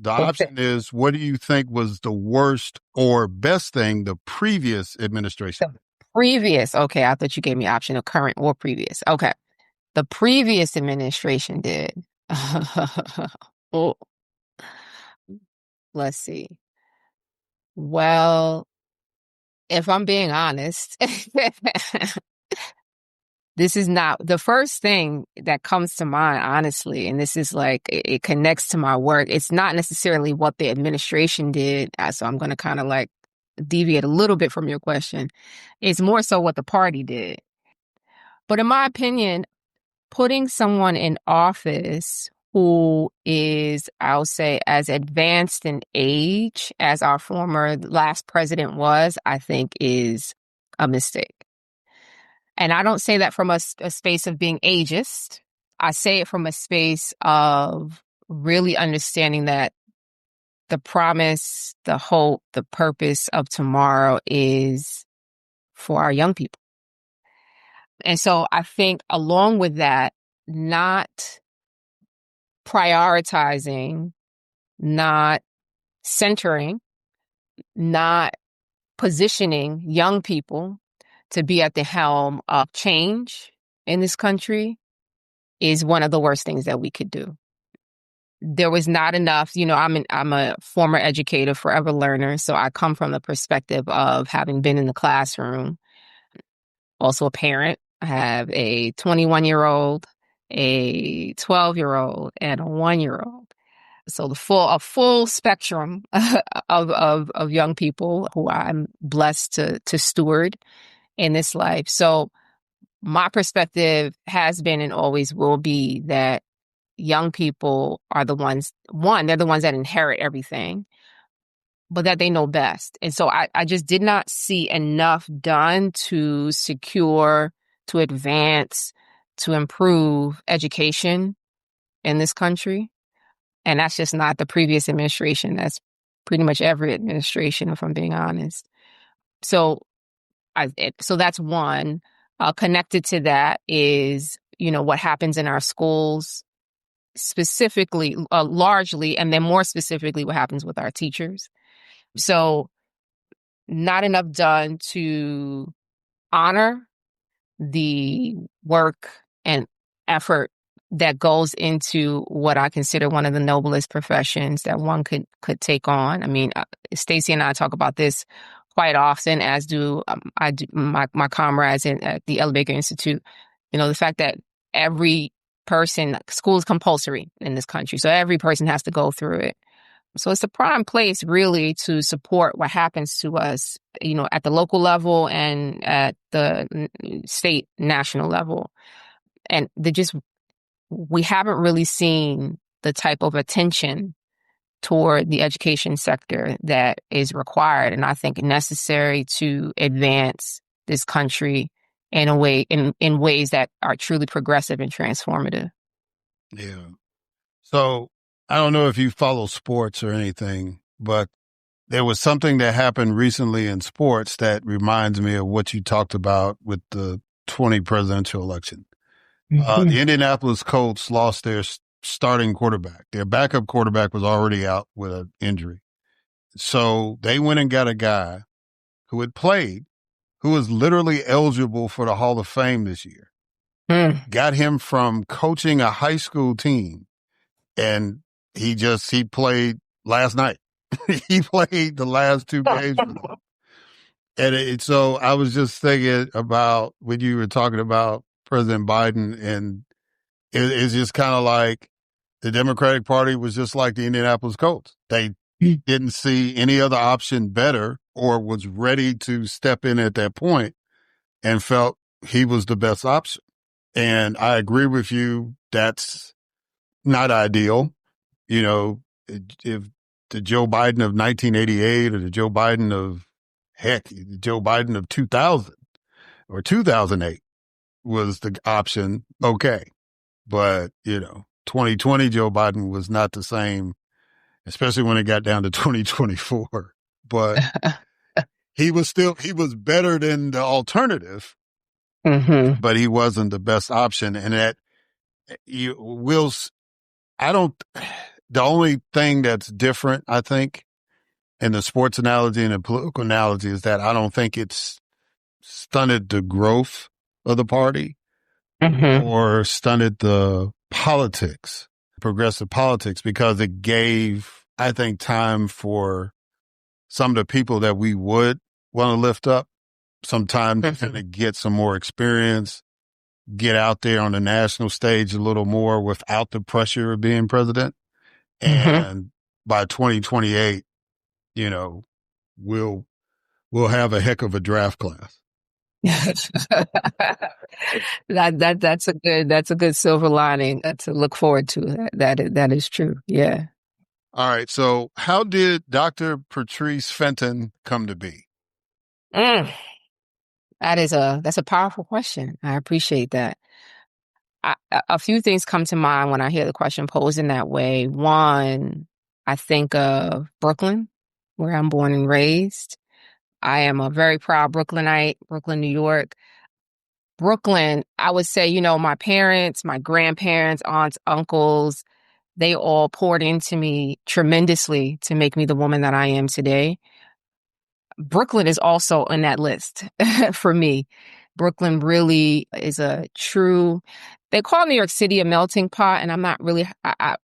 option is, what do you think was the worst or best thing the previous administration did? Previous. Okay. I thought you gave me option of current or previous. Okay. The previous administration did. Oh, let's see. Well, if I'm being honest, this is not the first thing that comes to mind, honestly. And this is like, it connects to my work. It's not necessarily what the administration did. So I'm going to kind of like deviate a little bit from your question. It's more so what the party did. But in my opinion, putting someone in office who is, I'll say, as advanced in age as our former last president was, I think is a mistake. And I don't say that from a space of being ageist. I say it from a space of really understanding that the promise, the hope, the purpose of tomorrow is for our young people. And so I think along with that, not prioritizing, not centering, not positioning young people to be at the helm of change in this country is one of the worst things that we could do. There was not enough, I'm a former educator, forever learner. So I come from the perspective of having been in the classroom, also a parent. I have a 21-year-old, a 12-year-old, and a 1-year-old. So a full spectrum of young people who I'm blessed to steward in this life. So my perspective has been and always will be that young people are the ones, they're the ones that inherit everything, but that they know best. And so I just did not see enough done to secure, to advance, to improve education in this country. And that's just not the previous administration. That's pretty much every administration, if I'm being honest. So that's one. Connected to that is, what happens in our schools, specifically, largely, and then more specifically, what happens with our teachers. So not enough done to honor the work and effort that goes into what I consider one of the noblest professions that one could take on. I mean, Stacey and I talk about this quite often, as do my comrades at the Ella Baker Institute. The fact that every person, school is compulsory in this country, so every person has to go through it. So it's a prime place really to support what happens to us, at the local level and at the state, national level. And we haven't really seen the type of attention toward the education sector that is required and I think necessary to advance this country in ways that are truly progressive and transformative. Yeah. So I don't know if you follow sports or anything, but there was something that happened recently in sports that reminds me of what you talked about with the 2020 presidential election. The Indianapolis Colts lost their starting quarterback. Their backup quarterback was already out with an injury. So they went and got a guy who had played, who was literally eligible for the Hall of Fame this year. Got him from coaching a high school team, and he played last night. He played the last two games with them. And so I was just thinking about when you were talking about President Biden, and it's just kind of like the Democratic Party was just like the Indianapolis Colts. They didn't see any other option better or was ready to step in at that point and felt he was the best option. And I agree with you. That's not ideal. If the Joe Biden of 1988 or the Joe Biden of the Joe Biden of 2000 or 2008 was the option, okay. But, 2020 Joe Biden was not the same, especially when it got down to 2024. But he was better than the alternative, but he wasn't the best option. And that the only thing that's different, I think, in the sports analogy and the political analogy is that I don't think it's stunted the growth of the party or stunted the progressive politics, because it gave, I think, time for some of the people that we would want to lift up some time to get some more experience, get out there on the national stage a little more without the pressure of being president. And by 2028, we'll have a heck of a draft class. That's a good silver lining to look forward to. That is true. Yeah. All right. So how did Dr. Patrice Fenton come to be? Mm, that's a powerful question. I appreciate that. A few things come to mind when I hear the question posed in that way. One, I think of Brooklyn, where I'm born and raised. I am a very proud Brooklynite, Brooklyn, New York. Brooklyn, I would say, my parents, my grandparents, aunts, uncles, they all poured into me tremendously to make me the woman that I am today. Brooklyn is also on that list for me. Brooklyn really is a true, they call New York City a melting pot, and I'm not really, I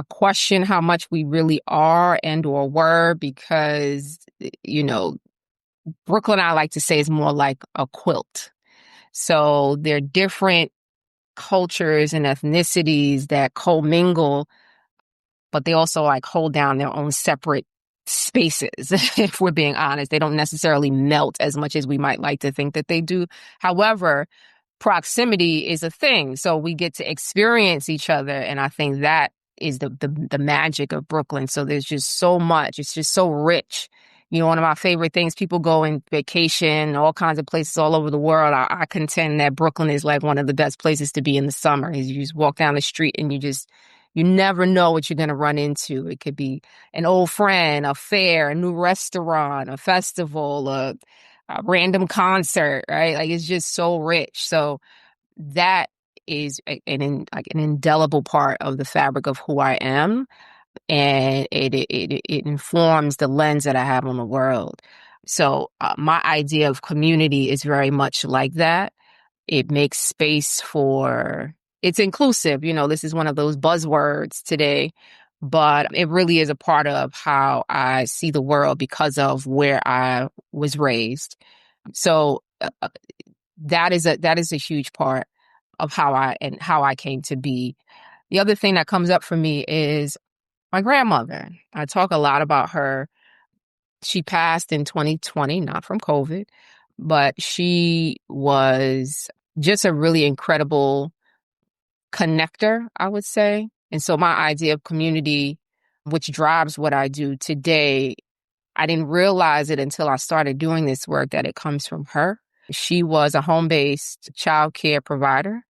question how much we really are and or were because, Brooklyn, I like to say, is more like a quilt. So there are different cultures and ethnicities that commingle, but they also like hold down their own separate spaces. If we're being honest, they don't necessarily melt as much as we might like to think that they do. However, proximity is a thing. So we get to experience each other. And I think that is the magic of Brooklyn. So there's just so much. It's just so rich. One of my favorite things, people go on vacation, all kinds of places all over the world. I contend that Brooklyn is like one of the best places to be in the summer. Is you just walk down the street and you never know what you're going to run into. It could be an old friend, a fair, a new restaurant, a festival, a random concert, right? Like it's just so rich. So that is an indelible part of the fabric of who I am. And it informs the lens that I have on the world. So my idea of community is very much like that. It makes space for, it's inclusive. This is one of those buzzwords today, but it really is a part of how I see the world because of where I was raised. So that is a huge part of how I came to be. The other thing that comes up for me is my grandmother. I talk a lot about her. She passed in 2020, not from COVID, but she was just a really incredible connector, I would say. And so my idea of community, which drives what I do today, I didn't realize it until I started doing this work that it comes from her. She was a home-based child care provider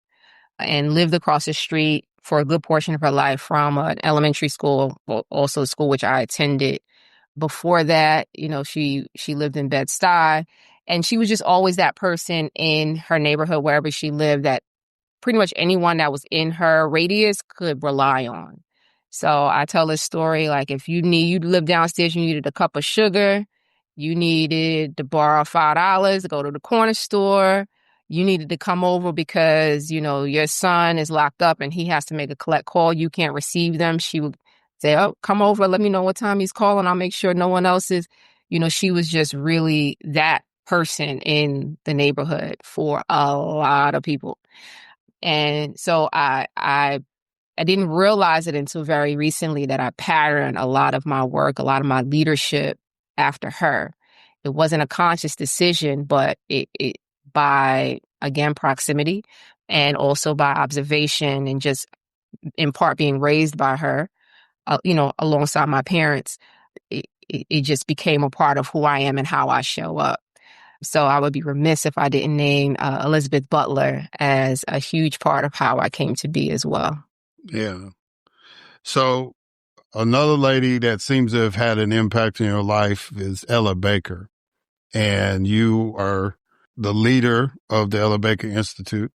and lived across the street for a good portion of her life from an elementary school, well, also a school which I attended. Before that, she lived in Bed-Stuy, and she was just always that person in her neighborhood, wherever she lived, that pretty much anyone that was in her radius could rely on. So I tell this story, like if you live downstairs, you needed a cup of sugar, you needed to borrow $5 to go to the corner store, you needed to come over because, your son is locked up and he has to make a collect call, you can't receive them. She would say, oh, come over, let me know what time he's calling, I'll make sure no one else is. She was just really that person in the neighborhood for a lot of people. And so I didn't realize it until very recently that I patterned a lot of my work, a lot of my leadership after her. It wasn't a conscious decision, but it by, again, proximity and also by observation and just in part being raised by her, alongside my parents, it just became a part of who I am and how I show up. So I would be remiss if I didn't name Elizabeth Butler as a huge part of how I came to be as well. Yeah. So another lady that seems to have had an impact in your life is Ella Baker. And you are the leader of the Ella Baker Institute.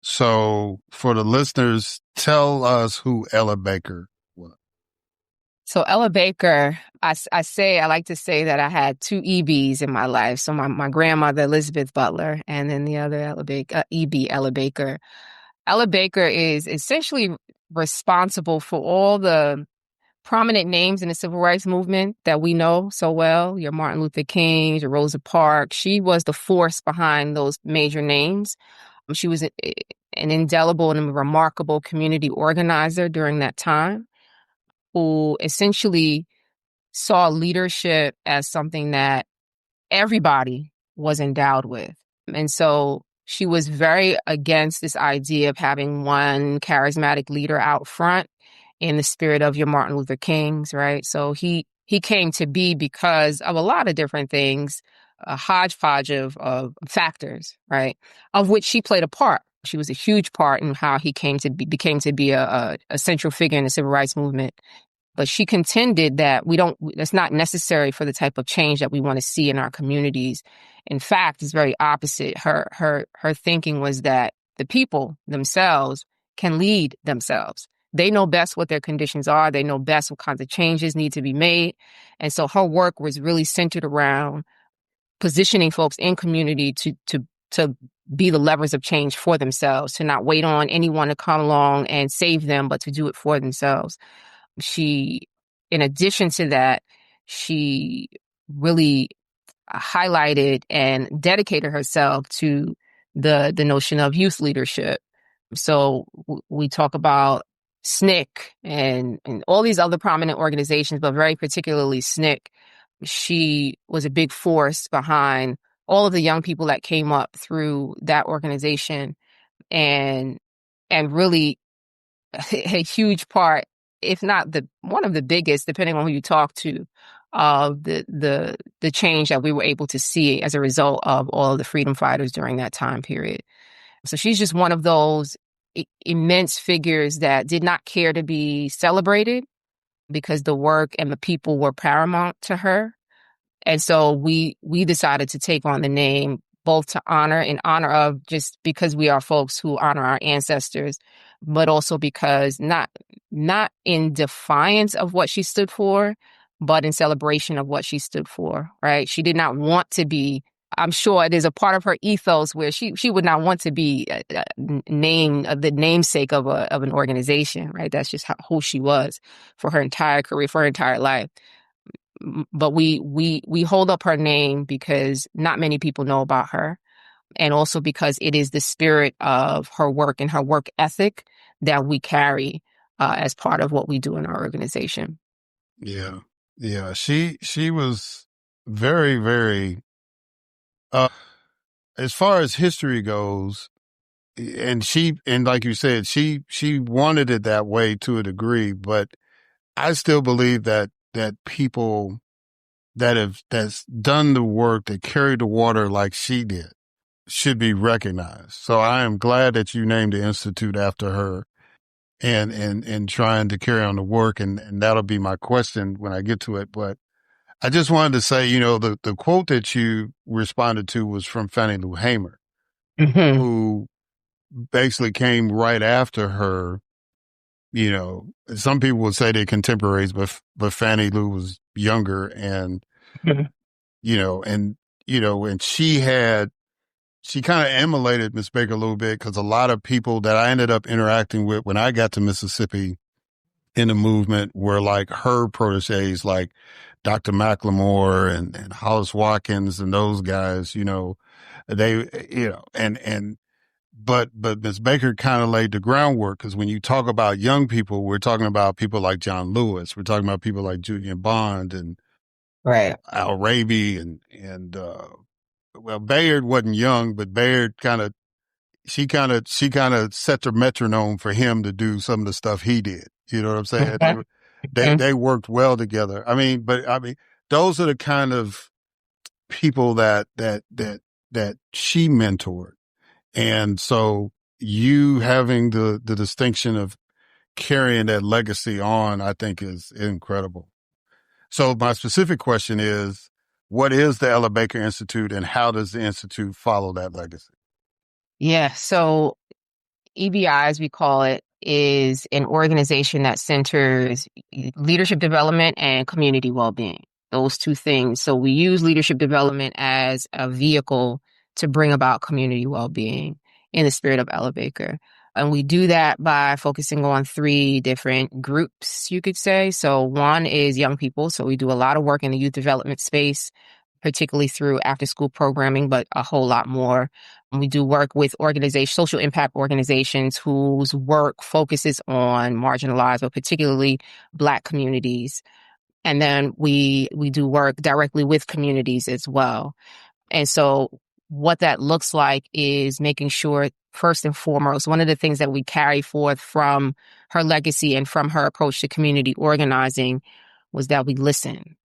So for the listeners, tell us who Ella Baker was. So Ella Baker, I like to say that I had two EBs in my life. So my grandmother, Elizabeth Butler, and then the other Ella Baker, Ella Baker. Ella Baker is essentially responsible for all the prominent names in the civil rights movement that we know so well. Your Martin Luther King, your Rosa Parks. She was the force behind those major names. She was an indelible and remarkable community organizer during that time, who essentially saw leadership as something that everybody was endowed with. And so she was very against this idea of having one charismatic leader out front in the spirit of your Martin Luther Kings, right? So he came to be because of a lot of different things, a hodgepodge of factors, right? Of which she played a part. She was a huge part in how he became to be a central figure in the civil rights movement. But she contended that that's not necessary for the type of change that we want to see in our communities. In fact, it's very opposite. Her thinking was that the people themselves can lead themselves. They know best what their conditions are. They know best what kinds of changes need to be made. And so her work was really centered around positioning folks in community to be the levers of change for themselves, to not wait on anyone to come along and save them, but to do it for themselves. She, in addition to that, she really highlighted and dedicated herself to the notion of youth leadership. So we talk about SNCC and all these other prominent organizations, but very particularly SNCC. She was a big force behind all of the young people that came up through that organization and really a huge part, if not one of the biggest, depending on who you talk to, of the change that we were able to see as a result of all of the freedom fighters during that time period. So she's just one of those immense figures that did not care to be celebrated because the work and the people were paramount to her. And so we decided to take on the name both to in honor of just because we are folks who honor our ancestors, but also because not in defiance of what she stood for, but in celebration of what she stood for, right? She did not want to be, I'm sure there's a part of her ethos where she would not want to be named the namesake of an organization, right? That's just who she was for her entire career, for her entire life. But we hold up her name because not many people know about her, and also because it is the spirit of her work and her work ethic that we carry as part of what we do in our organization. Yeah. She was very, very, as far as history goes, and like you said, she wanted it that way to a degree, but I still believe that people that's done the work, that carried the water like she did, should be recognized. So I am glad that you named the institute after her and trying to carry on the work. And that'll be my question when I get to it. But I just wanted to say, the quote that you responded to was from Fannie Lou Hamer, Mm-hmm. who basically came right after her. Some people would say they're contemporaries, but Fannie Lou was younger and, Mm-hmm. and she kind of emulated Miss Baker a little bit because a lot of people that I ended up interacting with when I got to Mississippi in the movement were like her proteges, like Dr. McLemore and Hollis Watkins and those guys, but Miss Baker kind of laid the groundwork because when you talk about young people, we're talking about people like John Lewis. We're talking about people like Julian Bond and Right. Al Raby and Bayard wasn't young, but Bayard she kind of set the metronome for him to do some of the stuff he did. You know what I'm saying? Mm-hmm. They worked well together. Those are the kind of people that she mentored. And so you having the distinction of carrying that legacy on, I think is incredible. So my specific question is, what is the Ella Baker Institute and how does the Institute follow that legacy? Yeah. So EBI, as we call it, is an organization that centers leadership development and community well-being. Those two things. So we use leadership development as a vehicle to bring about community well-being in the spirit of Ella Baker. And we do that by focusing on 3 different groups, you could say. So one is young people. So we do a lot of work in the youth development space, particularly through after-school programming, but a whole lot more. We do work with social impact organizations whose work focuses on marginalized, but particularly Black communities. And then we do work directly with communities as well. And so what that looks like is making sure, first and foremost, one of the things that we carry forth from her legacy and from her approach to community organizing was that we listen.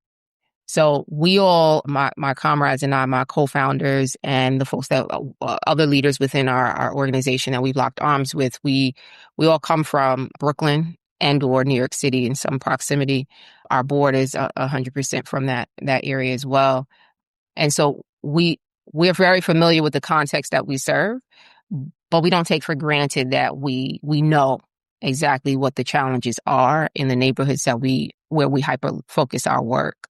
So we all, my comrades and I, my co-founders and the folks that other leaders within our organization that we've locked arms with, we all come from Brooklyn and or New York City in some proximity. Our board is 100% from that area as well. And so we're very familiar with the context that we serve, but we don't take for granted that we know exactly what the challenges are in the neighborhoods where we hyper focus our work.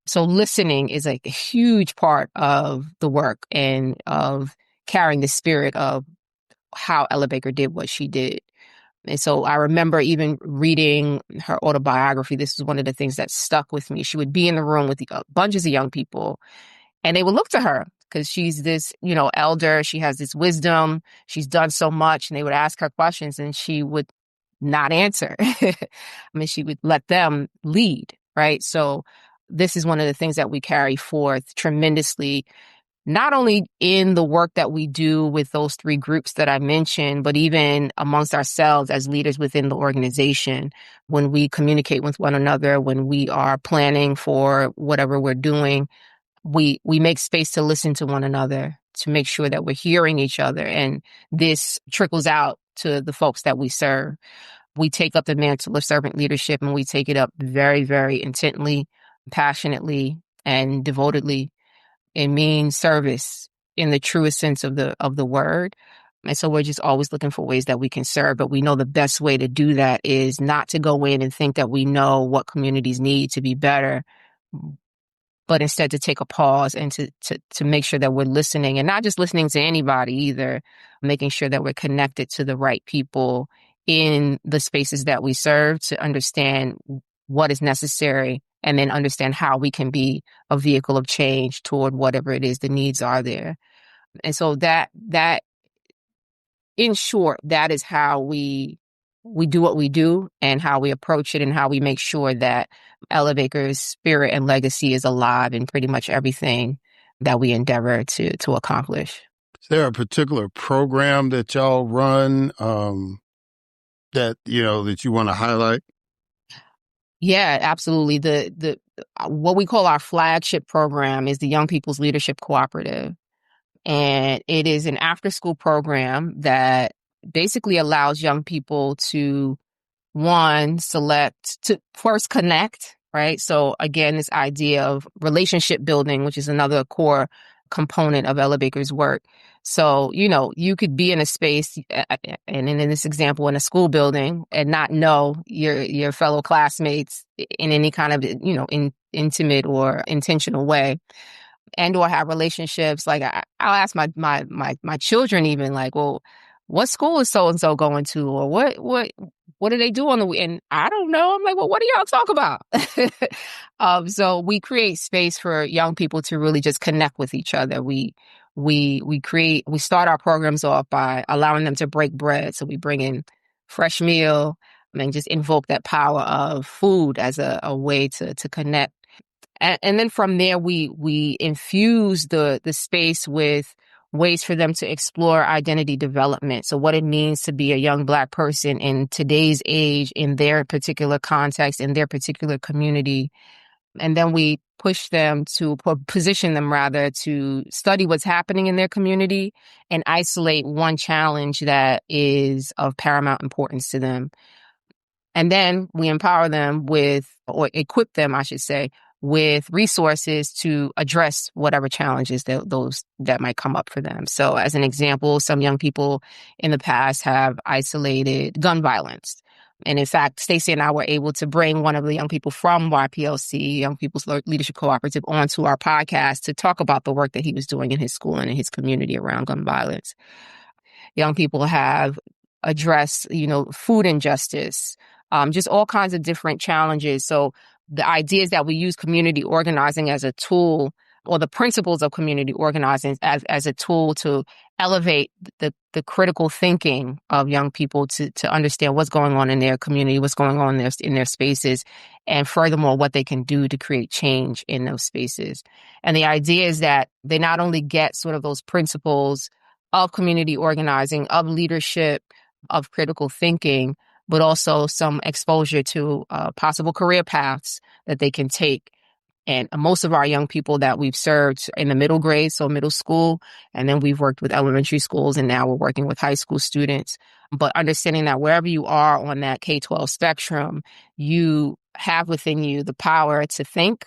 So listening is like a huge part of the work and of carrying the spirit of how Ella Baker did what she did. And so I remember even reading her autobiography. This was one of the things that stuck with me. She would be in the room with bunches of young people, and they would look to her because she's this, elder. She has this wisdom. She's done so much, and they would ask her questions, and she would not answer. I mean, she would let them lead, right? So this is one of the things that we carry forth tremendously, not only in the work that we do with those three groups that I mentioned, but even amongst ourselves as leaders within the organization, when we communicate with one another, when we are planning for whatever we're doing, we make space to listen to one another, to make sure that we're hearing each other. And this trickles out to the folks that we serve. We take up the mantle of servant leadership, and we take it up very, very intently, passionately, and devotedly. It means service in the truest sense of the word. And so we're just always looking for ways that we can serve. But we know the best way to do that is not to go in and think that we know what communities need to be better, but instead to take a pause and to make sure that we're listening, and not just listening to anybody either, making sure that we're connected to the right people in the spaces that we serve to understand what is necessary, and then understand how we can be a vehicle of change toward whatever it is the needs are there. And so that in short, that is how we do what we do, and how we approach it, and how we make sure that Ella Baker's spirit and legacy is alive in pretty much everything that we endeavor to accomplish. Is there a particular program that y'all run that you want to highlight? Yeah, absolutely. The what we call our flagship program is the Young People's Leadership Cooperative. And it is an after-school program that basically allows young people to, to first connect, right? So again, this idea of relationship building, which is another core component of Ella Baker's work. So, you could be in a space, and in this example, in a school building, and not know your fellow classmates in any kind of, intimate or intentional way. And or have relationships. Like I'll ask my children even, like, well, what school is so and so going to, or what do they do on the weekend? And I don't know. I'm like, well, what do y'all talk about? So we create space for young people to really just connect with each other. We start our programs off by allowing them to break bread. So we bring in fresh meal and just invoke that power of food as a way to connect. And then from there, we infuse the space with ways for them to explore identity development. So what it means to be a young Black person in today's age, in their particular context, in their particular community. And then we position them rather to study what's happening in their community and isolate one challenge that is of paramount importance to them. And then we empower them or equip them, I should say, with resources to address whatever challenges that might come up for them. So as an example, some young people in the past have isolated gun violence. And in fact, Stacey and I were able to bring one of the young people from YPLC, Young People's Leadership Cooperative, onto our podcast to talk about the work that he was doing in his school and in his community around gun violence. Young people have addressed, food injustice, just all kinds of different challenges. So the idea is that we use community organizing as a tool or the principles of community organizing as a tool to elevate the critical thinking of young people to understand what's going on in their community, what's going on in their spaces, and furthermore, what they can do to create change in those spaces. And the idea is that they not only get sort of those principles of community organizing, of leadership, of critical thinking, but also some exposure to possible career paths that they can take. And most of our young people that we've served in the middle grade, so middle school, and then we've worked with elementary schools, and now we're working with high school students. But understanding that wherever you are on that K-12 spectrum, you have within you the power to think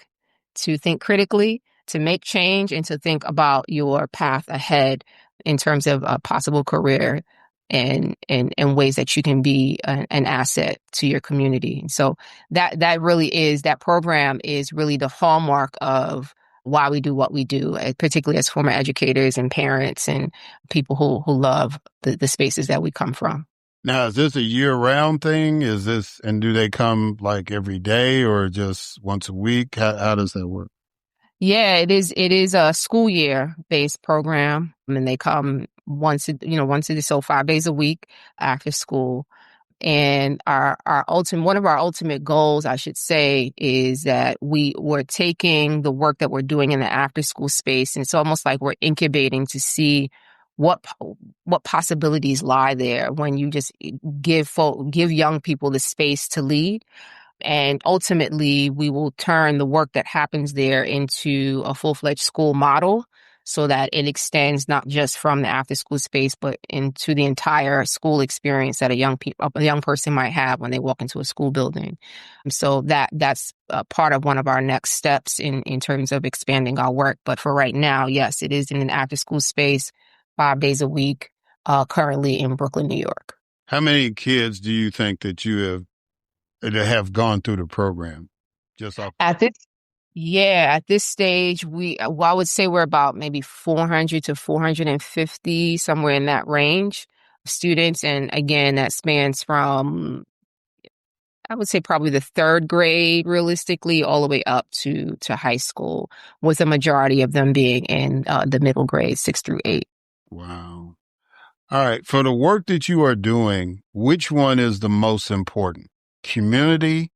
critically, to make change, and to think about your path ahead in terms of a possible career and ways that you can be an asset to your community. So that really is, that program is really the hallmark of why we do what we do, particularly as former educators and parents and people who love the spaces that we come from. Now, is this a year-round thing? And do they come like every day or just once a week? How does that work? Yeah, it is a school year based program, and they come once so 5 days a week after school. And one of our ultimate goals, I should say, is that we're taking the work that we're doing in the after school space, and it's almost like we're incubating to see what possibilities lie there when you just give young people the space to lead. And ultimately, we will turn the work that happens there into a full-fledged school model so that it extends not just from the after-school space, but into the entire school experience that a young person might have when they walk into a school building. So that's part of one of our next steps in terms of expanding our work. But for right now, yes, it is in an after-school space, 5 days a week, currently in Brooklyn, New York. How many kids do you think that you have gone through the program? Just off at this stage, I would say we're about maybe 400 to 450, somewhere in that range, students. And again, that spans from, I would say, probably the third grade, realistically, all the way up to high school, with the majority of them being in the middle grade, 6 through 8. Wow. All right. For the work that you are doing, which one is the most important? Community,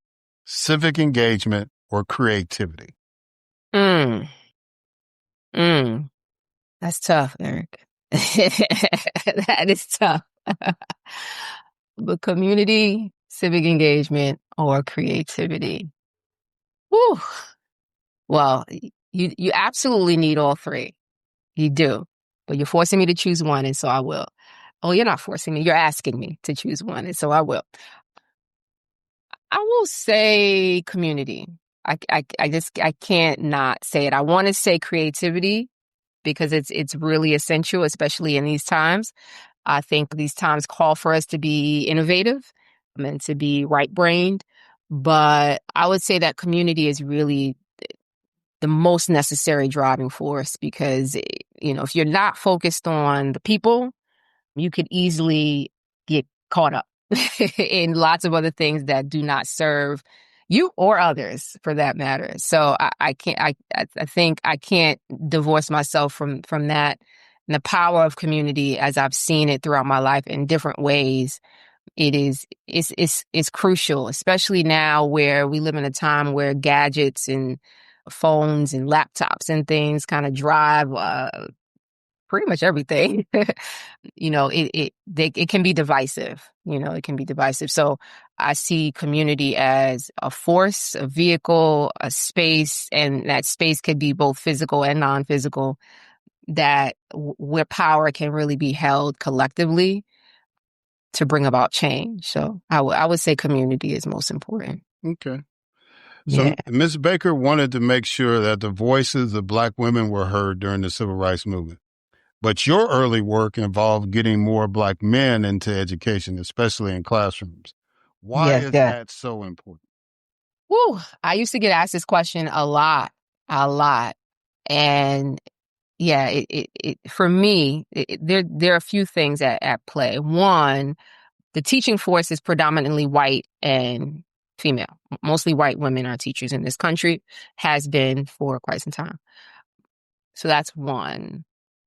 civic engagement, or creativity? That's tough, Erik. That is tough. But community, civic engagement, or creativity. Whew. Well, you absolutely need all three. You do. But you're forcing me to choose one, and so I will. Oh, you're not forcing me. You're asking me to choose one, and so I will. I will say community. I can't not say it. I want to say creativity because it's really essential, especially in these times. I think these times call for us to be innovative and to be right-brained. But I would say that community is really the most necessary driving force because, if you're not focused on the people, you could easily get caught up in lots of other things that do not serve you or others, for that matter. So I think I can't divorce myself from that. And the power of community, as I've seen it throughout my life in different ways, it's crucial, especially now where we live in a time where gadgets and phones and laptops and things kind of drive pretty much everything. It can be divisive. It can be divisive. So I see community as a force, a vehicle, a space, and that space could be both physical and non-physical, that where power can really be held collectively to bring about change. So I would say community is most important. Okay. So Yeah. Ms. Baker wanted to make sure that the voices of Black women were heard during the Civil Rights Movement. But your early work involved getting more Black men into education, especially in classrooms. Why is that so important? Woo, I used to get asked this question a lot. And yeah, for me, there are a few things at play. One, the teaching force is predominantly white and female. Mostly white women are teachers in this country, has been for quite some time. So that's one.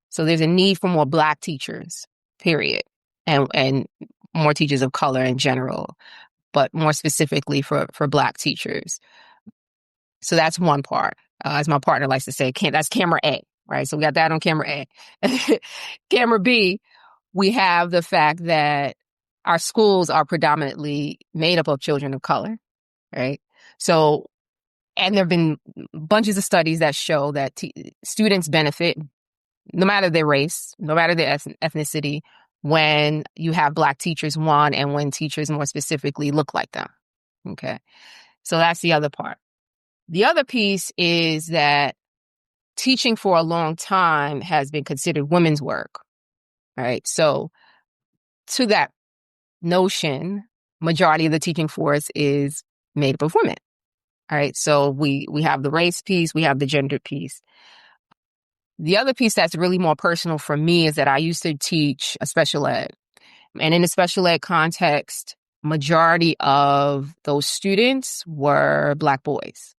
So there's a need for more Black teachers, period, and more teachers of color in general, but more specifically for Black teachers. So that's one part. As my partner likes to say, that's camera A, right? So we got that on camera A. Camera B, we have the fact that our schools are predominantly made up of children of color, right? So, and there have been bunches of studies that show that students benefit, no matter their race, no matter their ethnicity, when you have Black teachers, one, and when teachers more specifically look like them. Okay. So that's the other part. The other piece is that teaching for a long time has been considered women's work, right? So to that notion, majority of the teaching force is made up of women, all right? So we have the race piece, we have the gender piece. The other piece that's really more personal for me is that I used to teach a special ed. And in a special ed context, majority of those students were Black boys.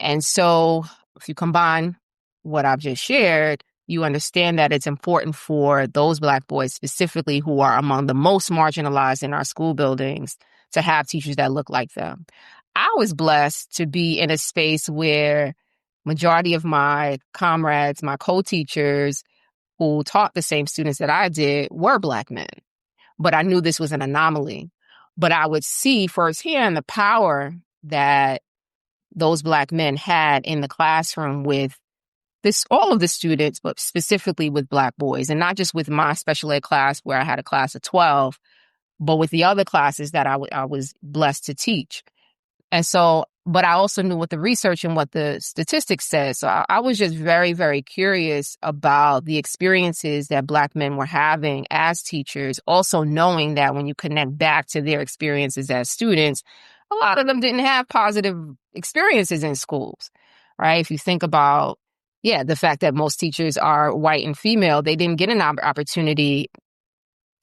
And so if you combine what I've just shared, you understand that it's important for those Black boys specifically who are among the most marginalized in our school buildings to have teachers that look like them. I was blessed to be in a space where majority of my comrades, my co-teachers who taught the same students that I did were Black men. But I knew this was an anomaly. But I would see firsthand the power that those Black men had in the classroom with all of the students, but specifically with Black boys, and not just with my special ed class where I had a class of 12, but with the other classes that I was blessed to teach. And so, but I also knew what the research and what the statistics said. So I was just very, very curious about the experiences that Black men were having as teachers, also knowing that when you connect back to their experiences as students, a lot of them didn't have positive experiences in schools, right? If you think about, the fact that most teachers are white and female, they didn't get an opportunity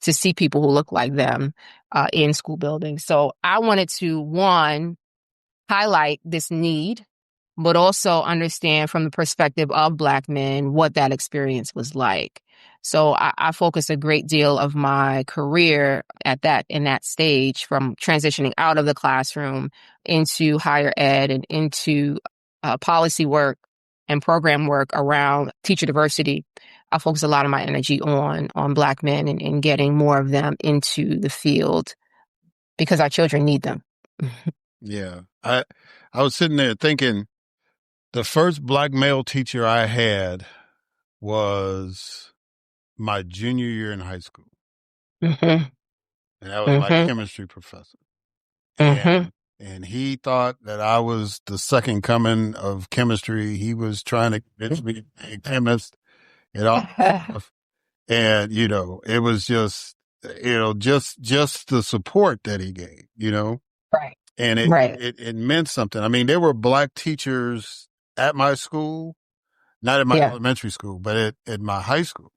to see people who look like them in school buildings. So I wanted to, one, highlight this need, but also understand from the perspective of Black men what that experience was like. So I focused a great deal of my career in that stage, from transitioning out of the classroom into higher ed and into policy work and program work around teacher diversity. I focus a lot of my energy on Black men and getting more of them into the field because our children need them. Yeah. I was sitting there thinking the first Black male teacher I had was my junior year in high school. Mm-hmm. And that was my chemistry professor. And he thought that I was the second coming of chemistry. He was trying to convince me to be a chemist and all that stuff. And, it was just, just the support that he gave, Right. and it meant something. I mean, there were Black teachers at my school, not at my elementary school, but at my high school.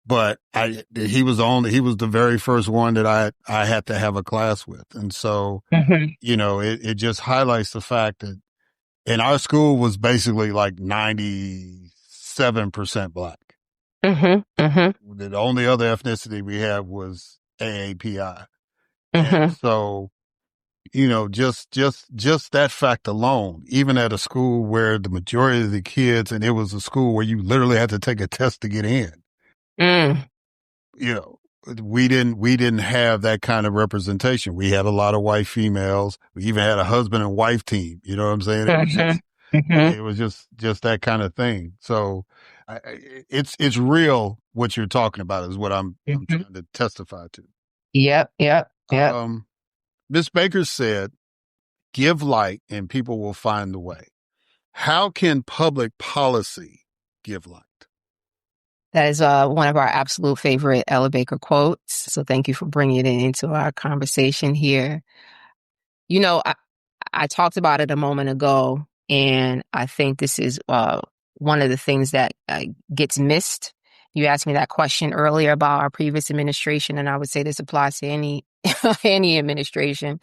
But he was the very first one that I had to have a class with. And so, it just highlights the fact that, and our school was basically like 97% Black. The only other ethnicity we had was AAPI. And so, just that fact alone, even at a school where the majority of the kids, and it was a school where you literally had to take a test to get in. We didn't have that kind of representation. We had a lot of white females. We even had a husband and wife team. You know what I'm saying? It was just that kind of thing. So it's real. What you're talking about is what I'm trying to testify to. Yep. Miss Baker said, give light and people will find the way. How can public policy give light? That is one of our absolute favorite Ella Baker quotes. So thank you for bringing it into our conversation here. I talked about it a moment ago, and I think this is one of the things that gets missed. You asked me that question earlier about our previous administration, and I would say this applies to any administration.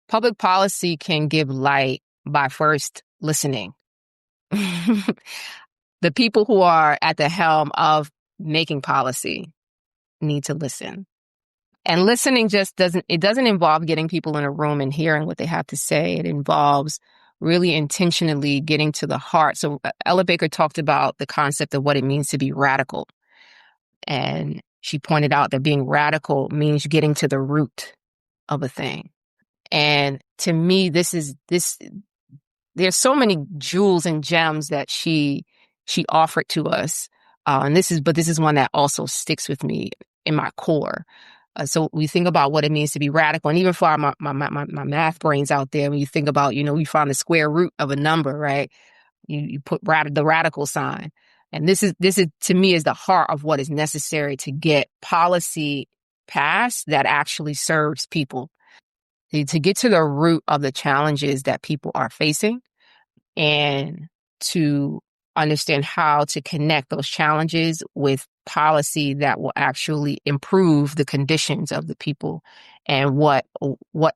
Public policy can give light by first listening. the people who are at the helm of making policy need to listen. And listening doesn't involve getting people in a room and hearing what they have to say. It involves really intentionally getting to the heart. So Ella Baker talked about the concept of what it means to be radical. And she pointed out that being radical means getting to the root of a thing. And to me, there's so many jewels and gems that she offered to us. And this is one that also sticks with me in my core. So we think about what it means to be radical, and even for my math brains out there, when you think about, you find the square root of a number, right? You put the radical sign, and this is to me is the heart of what is necessary to get policy passed that actually serves people, to get to the root of the challenges that people are facing, and to understand how to connect those challenges with policy that will actually improve the conditions of the people and what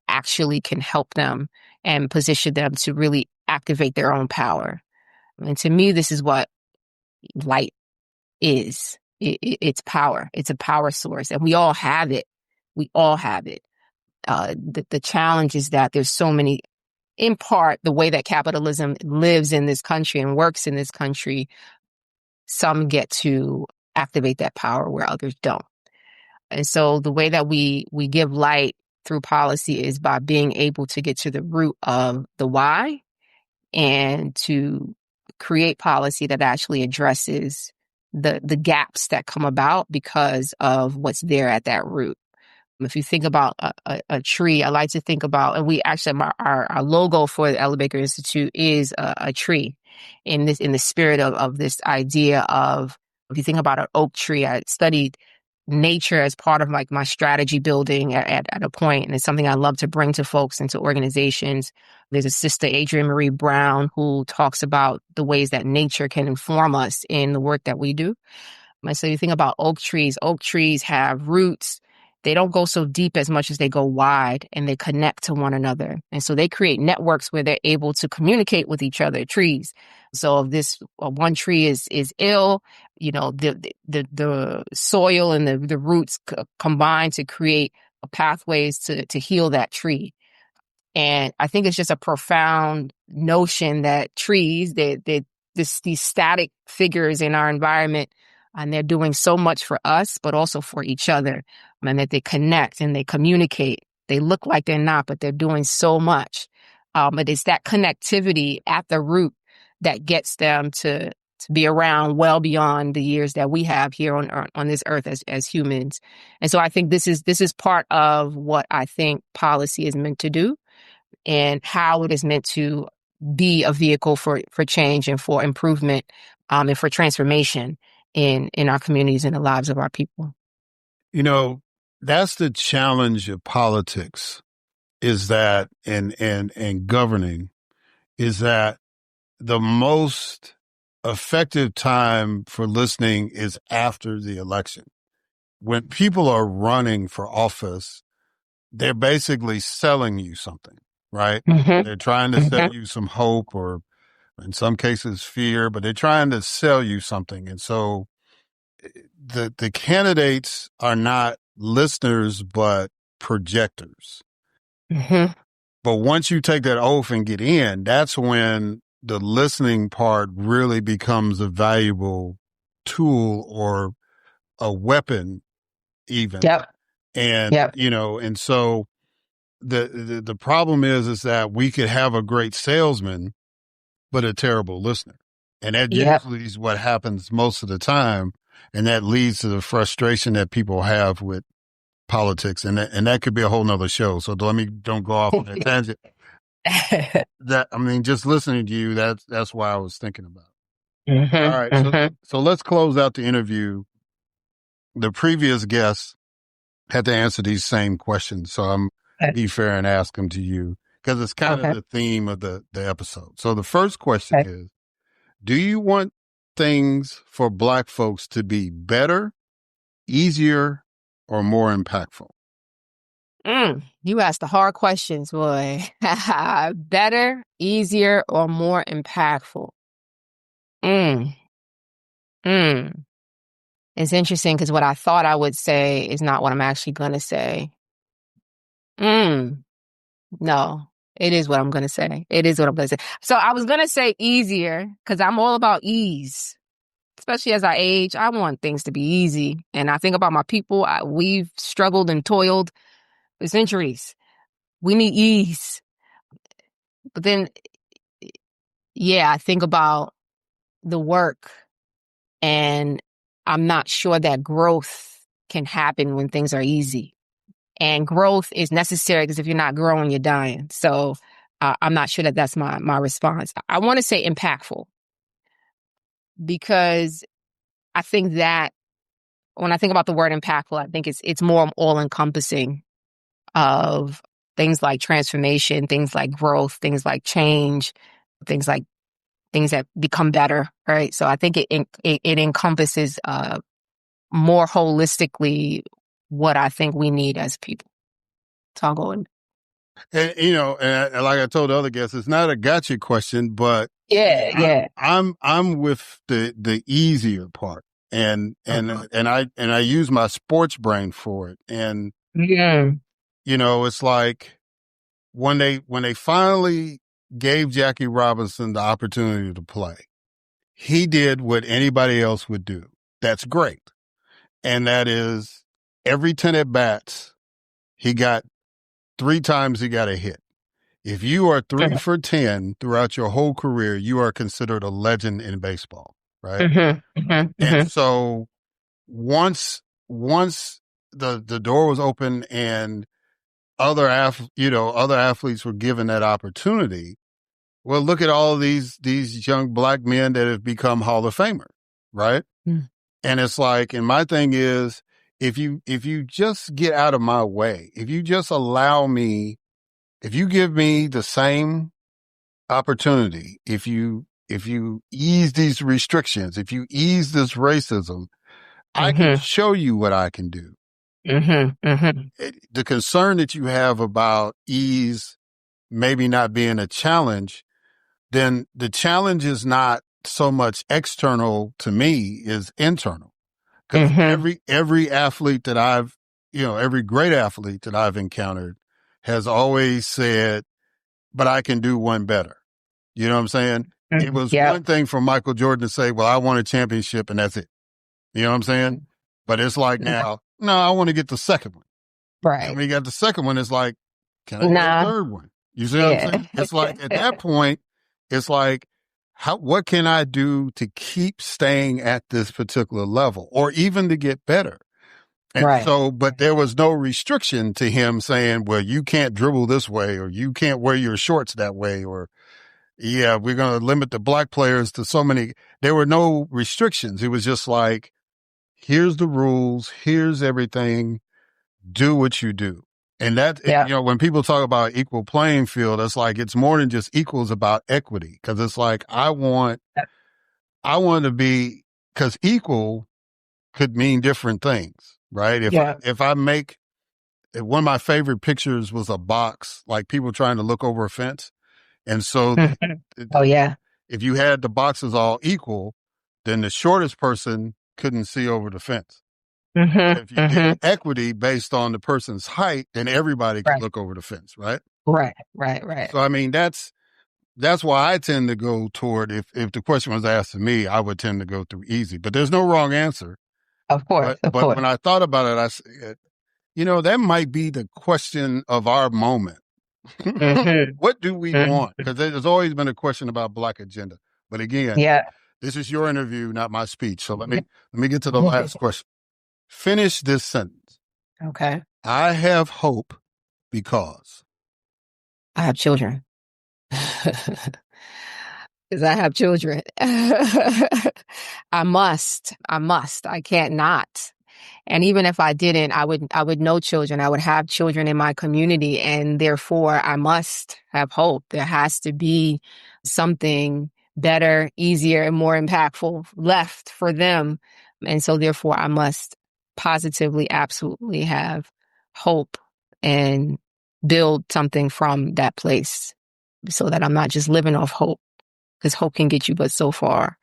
actually can help them and position them to really activate their own power. And to me, this is what light is. It's power. It's a power source, and we all have it. We all have it. The challenge is that there's so many, in part, the way that capitalism lives in this country and works in this country, some get to activate that power where others don't. And so the way that we give light through policy is by being able to get to the root of the why and to create policy that actually addresses the gaps that come about because of what's there at that root. If you think about a tree, I like to think about, and we actually, our logo for the Ella Baker Institute is a tree in the spirit of this idea of, if you think about an oak tree, I studied nature as part of like my strategy building at a point, and it's something I love to bring to folks and to organizations. There's a sister, Adrienne Marie Brown, who talks about the ways that nature can inform us in the work that we do. And so you think about oak trees have roots. They don't go so deep as much as they go wide, and they connect to one another. And so they create networks where they're able to communicate with each other, trees. So if this one tree is ill, the soil and the roots combine to create pathways to heal that tree. And I think it's just a profound notion that trees, these static figures in our environment, and they're doing so much for us, but also for each other, and that they connect and they communicate. They look like they're not, but they're doing so much. But it's that connectivity at the root that gets them to be around well beyond the years that we have here on this earth as humans. And so I think this is part of what I think policy is meant to do, and how it is meant to be a vehicle for change and for improvement, and for transformation in our communities and the lives of our people. That's the challenge of politics, is that, and governing, is that the most effective time for listening is after the election. When people are running for office, they're basically selling you something, right? Mm-hmm. They're trying to sell you some hope, or in some cases fear, but they're trying to sell you something. And so the candidates are not listeners, but projectors. Mm-hmm. But once you take that oath and get in, that's when the listening part really becomes a valuable tool or a weapon even. Yep. And, Yep. And so the problem is that we could have a great salesman, but a terrible listener. And that usually is what happens most of the time. And that leads to the frustration that people have with politics. And that could be a whole nother show. So don't go off on that tangent. Just listening to you, that's why I was thinking about it. Mm-hmm. All right. Mm-hmm. So let's close out the interview. The previous guests had to answer these same questions. So I'm be fair and ask them to you, because it's kind of the theme of the episode. So the first question is, do you want things for Black folks to be better, easier, or more impactful? You asked the hard questions, boy. Better, easier, or more impactful? Mm, mm. It's interesting because what I thought I would say is not what I'm actually going to say. No, it is what I'm going to say. It is what I'm going to say. So I was going to say easier because I'm all about ease, especially as I age. I want things to be easy. And I think about my people. We've struggled and toiled for centuries. We need ease. But then, yeah, I think about the work, and I'm not sure that growth can happen when things are easy. And growth is necessary because if you're not growing, you're dying. So I'm not sure that that's my response. I want to say impactful because I think that when I think about the word impactful, I think it's more all encompassing of things like transformation, things like growth, things like change, things like things that become better, right? So I think it encompasses more holistically what I think we need as people. So I'll go in. And, and like I told the other guests, it's not a gotcha question, but Yeah. I'm with the easier part. And I use my sports brain for it. And, Yeah. it's like when they finally gave Jackie Robinson the opportunity to play, he did what anybody else would do. That's great. And that is every 10 at bats, he got 3 times he got a hit. If you are 3 for 10 throughout your whole career, you are considered a legend in baseball, right? And so once the door was open and other athletes were given that opportunity, well, look at all these young black men that have become Hall of Famers, right? Mm. And it's like, and my thing is, if you just get out of my way, if you just allow me, if you give me the same opportunity, if you ease these restrictions, if you ease this racism, I can show you what I can do. The concern that you have about ease maybe not being a challenge, then the challenge is not so much external to me, is internal. Because every athlete that every great athlete that I've encountered has always said, but I can do one better. You know what I'm saying? It was one thing for Michael Jordan to say, well, I won a championship and that's it. You know what I'm saying? But it's like now, no, I want to get the second one. Right. And when you got the second one, it's like, can I get a third one? You see what I'm saying? It's like at that point, it's like, what can I do to keep staying at this particular level or even to get better? And so, but there was no restriction to him saying, well, you can't dribble this way or you can't wear your shorts that way or, yeah, we're going to limit the black players to so many. There were no restrictions. It was just like, here's the rules. Here's everything. Do what you do. And that, when people talk about equal playing field, it's like, it's more than just equals about equity. Cause it's like, I want to be, cause equal could mean different things, right? If one of my favorite pictures was a box, like people trying to look over a fence. And so, if you had the boxes all equal, then the shortest person couldn't see over the fence. If you did equity based on the person's height, then everybody could look over the fence, right? Right. So, I mean, that's why I tend to go toward, if the question was asked to me, I would tend to go through easy, but there's no wrong answer. Of course. But when I thought about it, I said, that might be the question of our moment. What do we want? Because there's always been a question about Black agenda. But again, this is your interview, not my speech. So let me get to the last question. Finish this sentence. Okay. I have hope because I have children. Because I have children. I must. I can't not. And even if I didn't, I would know children. I would have children in my community, and therefore I must have hope. There has to be something better, easier, and more impactful left for them. And so therefore I must positively, absolutely have hope and build something from that place so that I'm not just living off hope, because hope can get you but so far.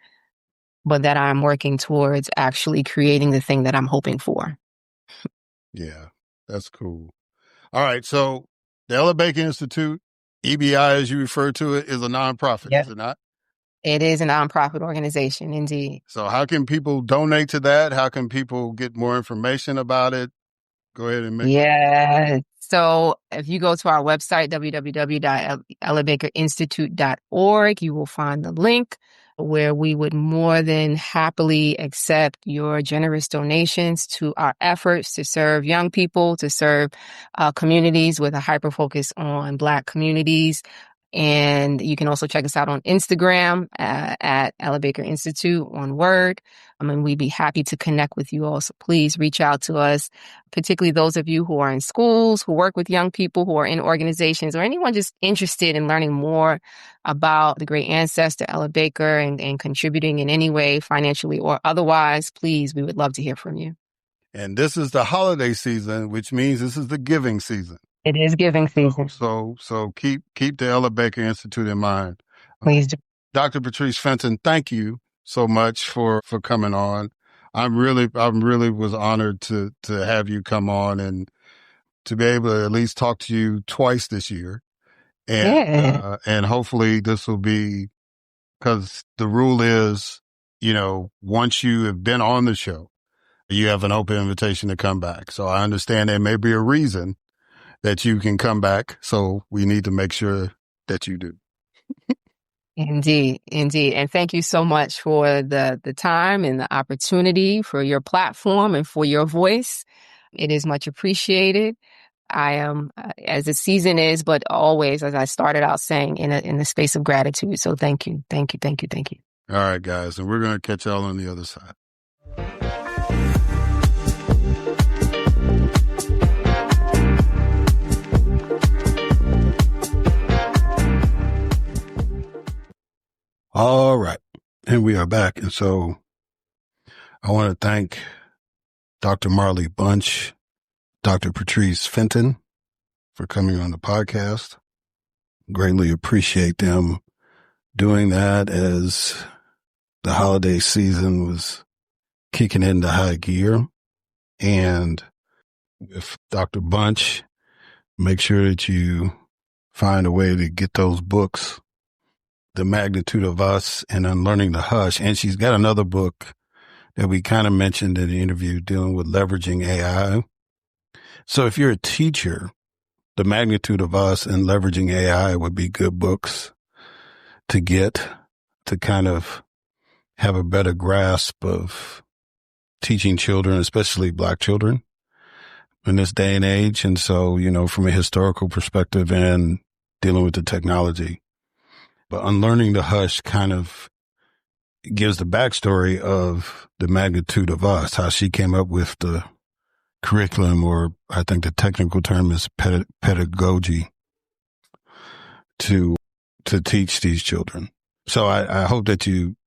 but that I'm working towards actually creating the thing that I'm hoping for. Yeah, that's cool. All right. So the Ella Baker Institute, EBI, as you refer to it, is a nonprofit, Yep. is it not? It is a nonprofit organization, indeed. So how can people donate to that? How can people get more information about it? Go ahead and make. Yeah. So if you go to our website, www.ellabakerinstitute.org, you will find the link where we would more than happily accept your generous donations to our efforts to serve young people, to serve communities with a hyper focus on Black communities. And you can also check us out on Instagram at Ella Baker Institute, one word. And we'd be happy to connect with you all. So please reach out to us, particularly those of you who are in schools, who work with young people, who are in organizations, or anyone just interested in learning more about the great ancestor, Ella Baker, and contributing in any way, financially or otherwise. Please, we would love to hear from you. And this is the holiday season, which means this is the giving season. It is giving season. So keep the Ella Baker Institute in mind. Please do. Dr. Patrice Fenton, thank you so much for coming on. I'm really was honored to have you come on and to be able to at least talk to you twice this year. And and hopefully this will be, because the rule is, once you have been on the show, you have an open invitation to come back. So I understand there may be a reason that you can come back. So we need to make sure that you do. Indeed. And thank you so much for the time and the opportunity, for your platform and for your voice. It is much appreciated. I am, as the season is, but always, as I started out saying, in the space of gratitude. So thank you. All right, guys. And we're going to catch y'all on the other side. All right. And we are back. And so I want to thank Dr. Marlee Bunch, Dr. Patrice Fenton for coming on the podcast. Greatly appreciate them doing that as the holiday season was kicking into high gear. And with Dr. Bunch, make sure that you find a way to get those books, The Magnitude of Us and Unlearning the Hush. And she's got another book that we kind of mentioned in the interview dealing with leveraging AI. So if you're a teacher, The Magnitude of Us and Leveraging AI would be good books to get to kind of have a better grasp of teaching children, especially Black children in this day and age. And so, from a historical perspective and dealing with the technology. But Unlearning the Hush kind of gives the backstory of The Magnitude of Us, how she came up with the curriculum, or I think the technical term is pedagogy, to teach these children. So I hope that you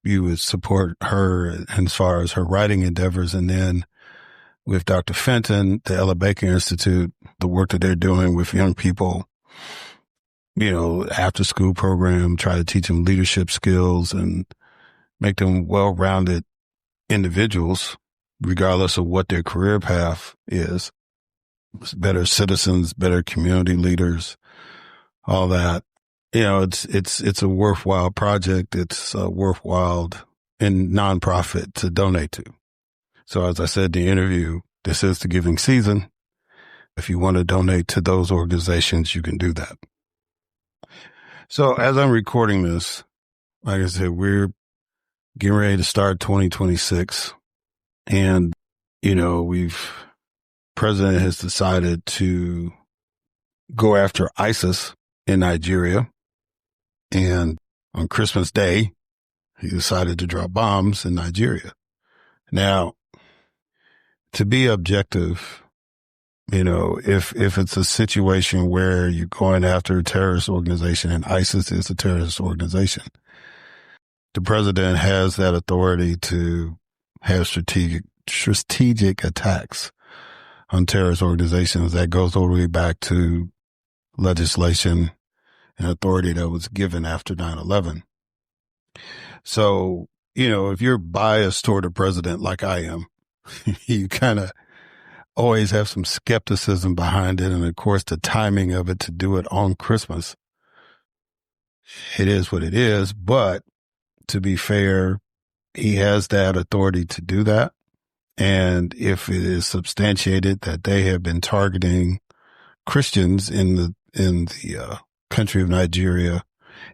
would support her as far as her writing endeavors. And then with Dr. Fenton, the Ella Baker Institute, the work that they're doing with young people, after school program, try to teach them leadership skills and make them well-rounded individuals, regardless of what their career path is. Better citizens, better community leaders, all that. It's a worthwhile project. It's worthwhile and nonprofit to donate to. So as I said in the interview, this is the giving season. If you want to donate to those organizations, you can do that. So as I'm recording this, like I said, we're getting ready to start 2026. And, President has decided to go after ISIS in Nigeria. And on Christmas Day, he decided to drop bombs in Nigeria. Now, to be objective, if it's a situation where you're going after a terrorist organization and ISIS is a terrorist organization, the president has that authority to have strategic attacks on terrorist organizations. That goes all the way back to legislation and authority that was given after 9/11. So if you're biased toward a president like I am, you kind of always have some skepticism behind it. And of course, the timing of it to do it on Christmas, it is what it is. But to be fair, he has that authority to do that. And if it is substantiated that they have been targeting Christians in the country of Nigeria,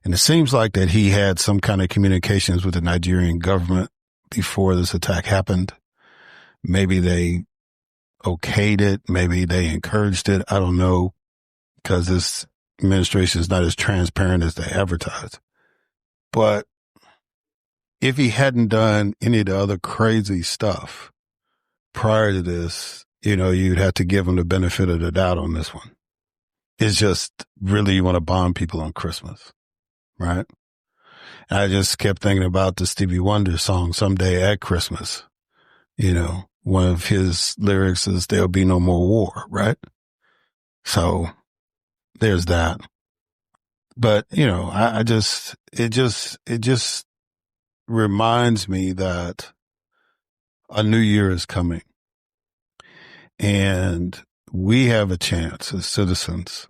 and it seems like that he had some kind of communications with the Nigerian government before this attack happened. Maybe they okayed it. Maybe they encouraged it. I don't know, because this administration is not as transparent as they advertise. But if he hadn't done any of the other crazy stuff prior to this, you'd have to give him the benefit of the doubt on this one. It's just really, you want to bomb people on Christmas, right? And I just kept thinking about the Stevie Wonder song, Someday at Christmas. One of his lyrics is, there'll be no more war, right? So there's that. But, it just reminds me that a new year is coming, and we have a chance as citizens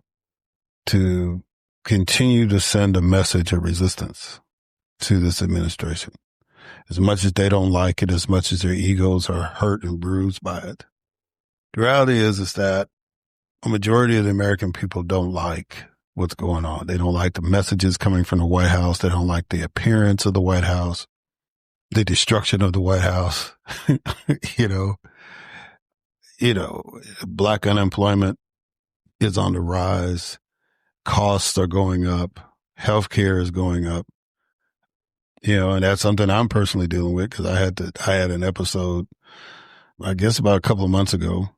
to continue to send a message of resistance to this administration. As much as they don't like it, as much as their egos are hurt and bruised by it. The reality is that a majority of the American people don't like what's going on. They don't like the messages coming from the White House. They don't like the appearance of the White House, the destruction of the White House. Black unemployment is on the rise. Costs are going up. Healthcare is going up. And that's something I'm personally dealing with, because I had an episode, I guess about a couple of months ago.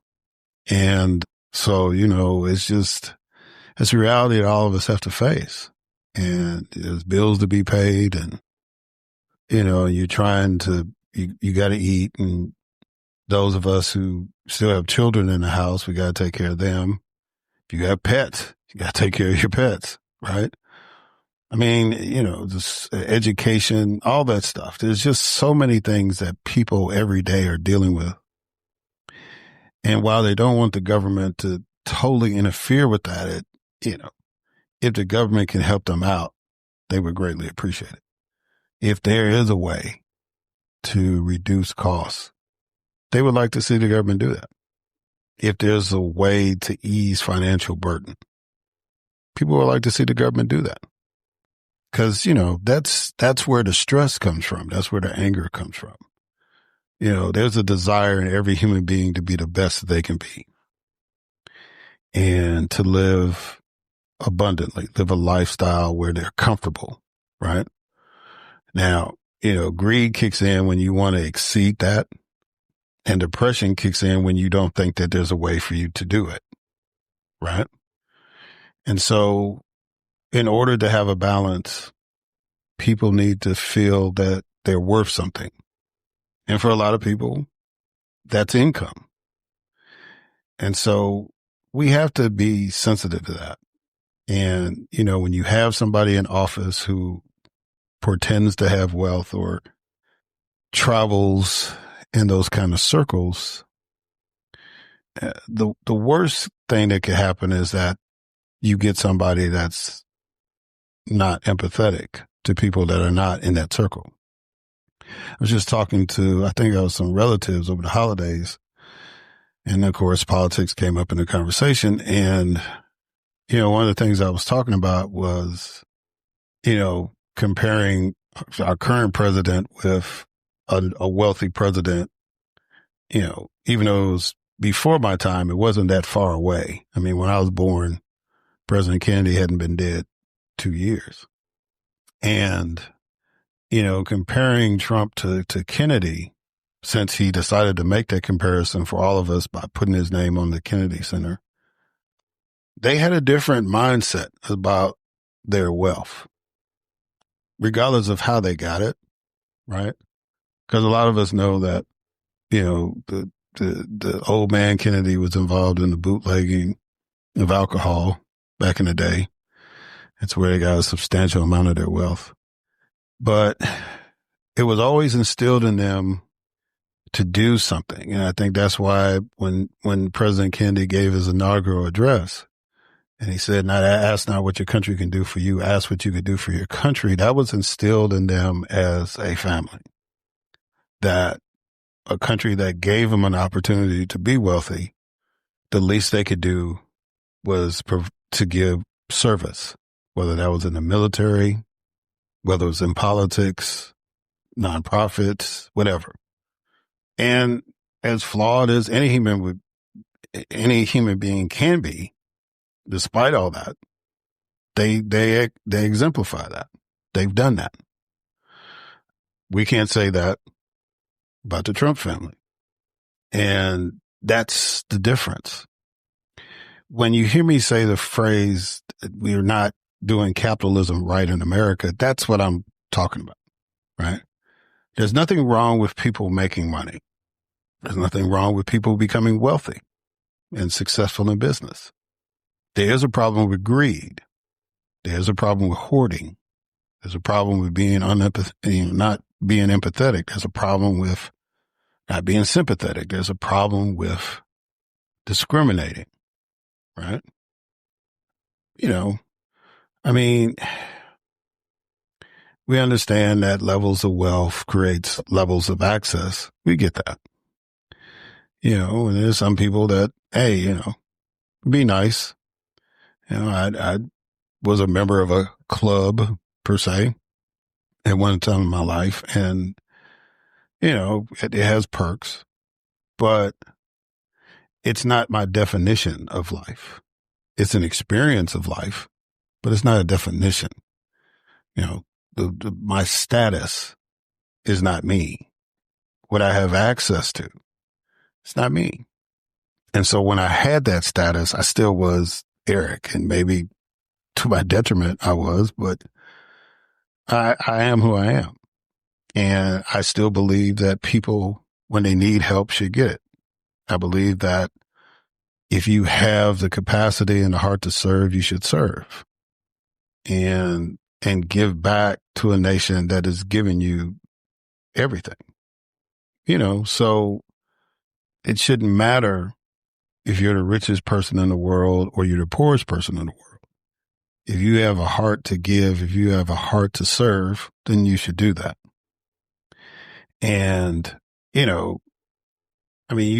And so, it's a reality that all of us have to face. And there's bills to be paid, and, you're trying to, you got to eat. And those of us who still have children in the house, we got to take care of them. If you got pets, you got to take care of your pets, right? I mean, just education, all that stuff. There's just so many things that people every day are dealing with. And while they don't want the government to totally interfere with that, if the government can help them out, they would greatly appreciate it. If there is a way to reduce costs, they would like to see the government do that. If there's a way to ease financial burden, people would like to see the government do that. Because, that's where the stress comes from. That's where the anger comes from. There's a desire in every human being to be the best that they can be, and to live abundantly, live a lifestyle where they're comfortable, right? Now, greed kicks in when you want to exceed that, and depression kicks in when you don't think that there's a way for you to do it, right? And so, in order to have a balance, people need to feel that they're worth something. And for a lot of people, that's income. And so we have to be sensitive to that. And, when you have somebody in office who pretends to have wealth or travels in those kind of circles, the worst thing that could happen is that you get somebody that's not empathetic to people that are not in that circle. I was just talking to, I think I was some relatives over the holidays, and of course politics came up in the conversation. And, one of the things I was talking about was, comparing our current president with a wealthy president, even though it was before my time, it wasn't that far away. I mean, when I was born, President Kennedy hadn't been dead 2 years. And, comparing Trump to Kennedy, since he decided to make that comparison for all of us by putting his name on the Kennedy Center, they had a different mindset about their wealth, regardless of how they got it, right? Because a lot of us know that, the old man Kennedy was involved in the bootlegging of alcohol back in the day. That's where they got a substantial amount of their wealth. But it was always instilled in them to do something. And I think that's why when President Kennedy gave his inaugural address and he said, not ask not what your country can do for you, ask what you can do for your country. That was instilled in them as a family, that a country that gave them an opportunity to be wealthy, the least they could do was to give service, whether that was in the military, whether it was in politics, nonprofits, whatever. And as flawed as any human being can be, despite all that, they exemplify that. They've done that. We can't say that about the Trump family. And that's the difference. When you hear me say the phrase, we're not doing capitalism right in America, that's what I'm talking about, right? There's nothing wrong with people making money. There's nothing wrong with people becoming wealthy and successful in business. There's a problem with greed. There's a problem with hoarding. There's a problem with being not being empathetic. There's a problem with not being sympathetic. There's a problem with discriminating, right? I mean, we understand that levels of wealth creates levels of access. We get that. And there's some people that, hey, be nice. I was a member of a club per se at one time in my life, and it has perks, but it's not my definition of life. It's an experience of life, but it's not a definition. My status is not me. What I have access to, it's not me. And so when I had that status, I still was Erik, and maybe to my detriment I was, but I am who I am. And I still believe that people, when they need help, should get it. I believe that if you have the capacity and the heart to serve, you should serve and give back to a nation that has given you everything. So it shouldn't matter if you're the richest person in the world or you're the poorest person in the world. If you have a heart to give, if you have a heart to serve, then you should do that. And, you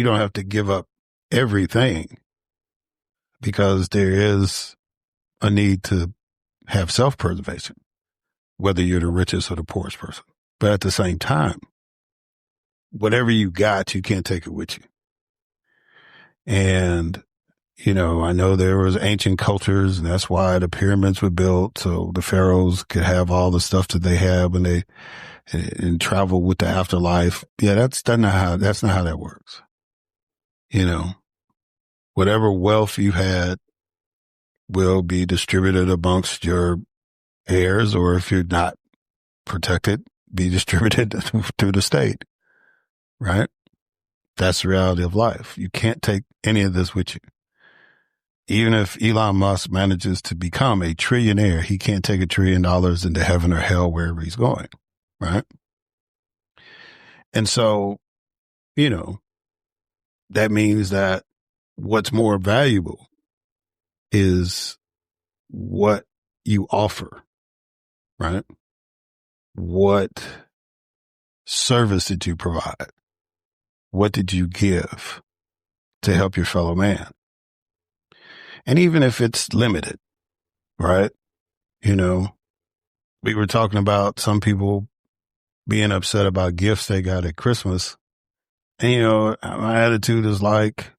don't have to give up everything, because there is a need to have self-preservation, whether you're the richest or the poorest person. But at the same time, whatever you got, you can't take it with you. And, I know there was ancient cultures, and that's why the pyramids were built, so the pharaohs could have all the stuff that they have when they and travel with the afterlife. Yeah, that's not how that works. Whatever wealth you had will be distributed amongst your heirs, or if you're not protected, be distributed through the state, right? That's the reality of life. You can't take any of this with you. Even if Elon Musk manages to become a trillionaire, he can't take $1 trillion into heaven or hell, wherever he's going, right? And so, that means that what's more valuable is what you offer, right? What service did you provide? What did you give to help your fellow man? And even if it's limited, right? We were talking about some people being upset about gifts they got at Christmas. And, my attitude is like,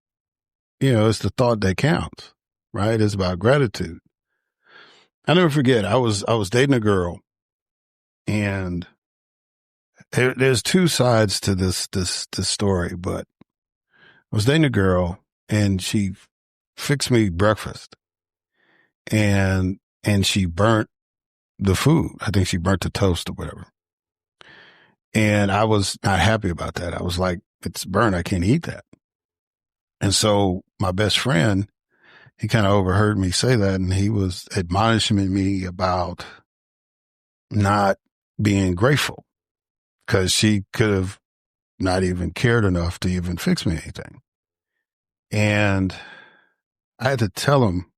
it's the thought that counts, right? It's about gratitude. I never forget, I was dating a girl, and there's two sides to this story, but I was dating a girl, and she fixed me breakfast, and she burnt the food. I think she burnt the toast or whatever. And I was not happy about that. I was like, it's burnt. I can't eat that. And so my best friend, he kind of overheard me say that, and he was admonishing me about not being grateful. because she could have not even cared enough to even fix me anything. And I had to tell him,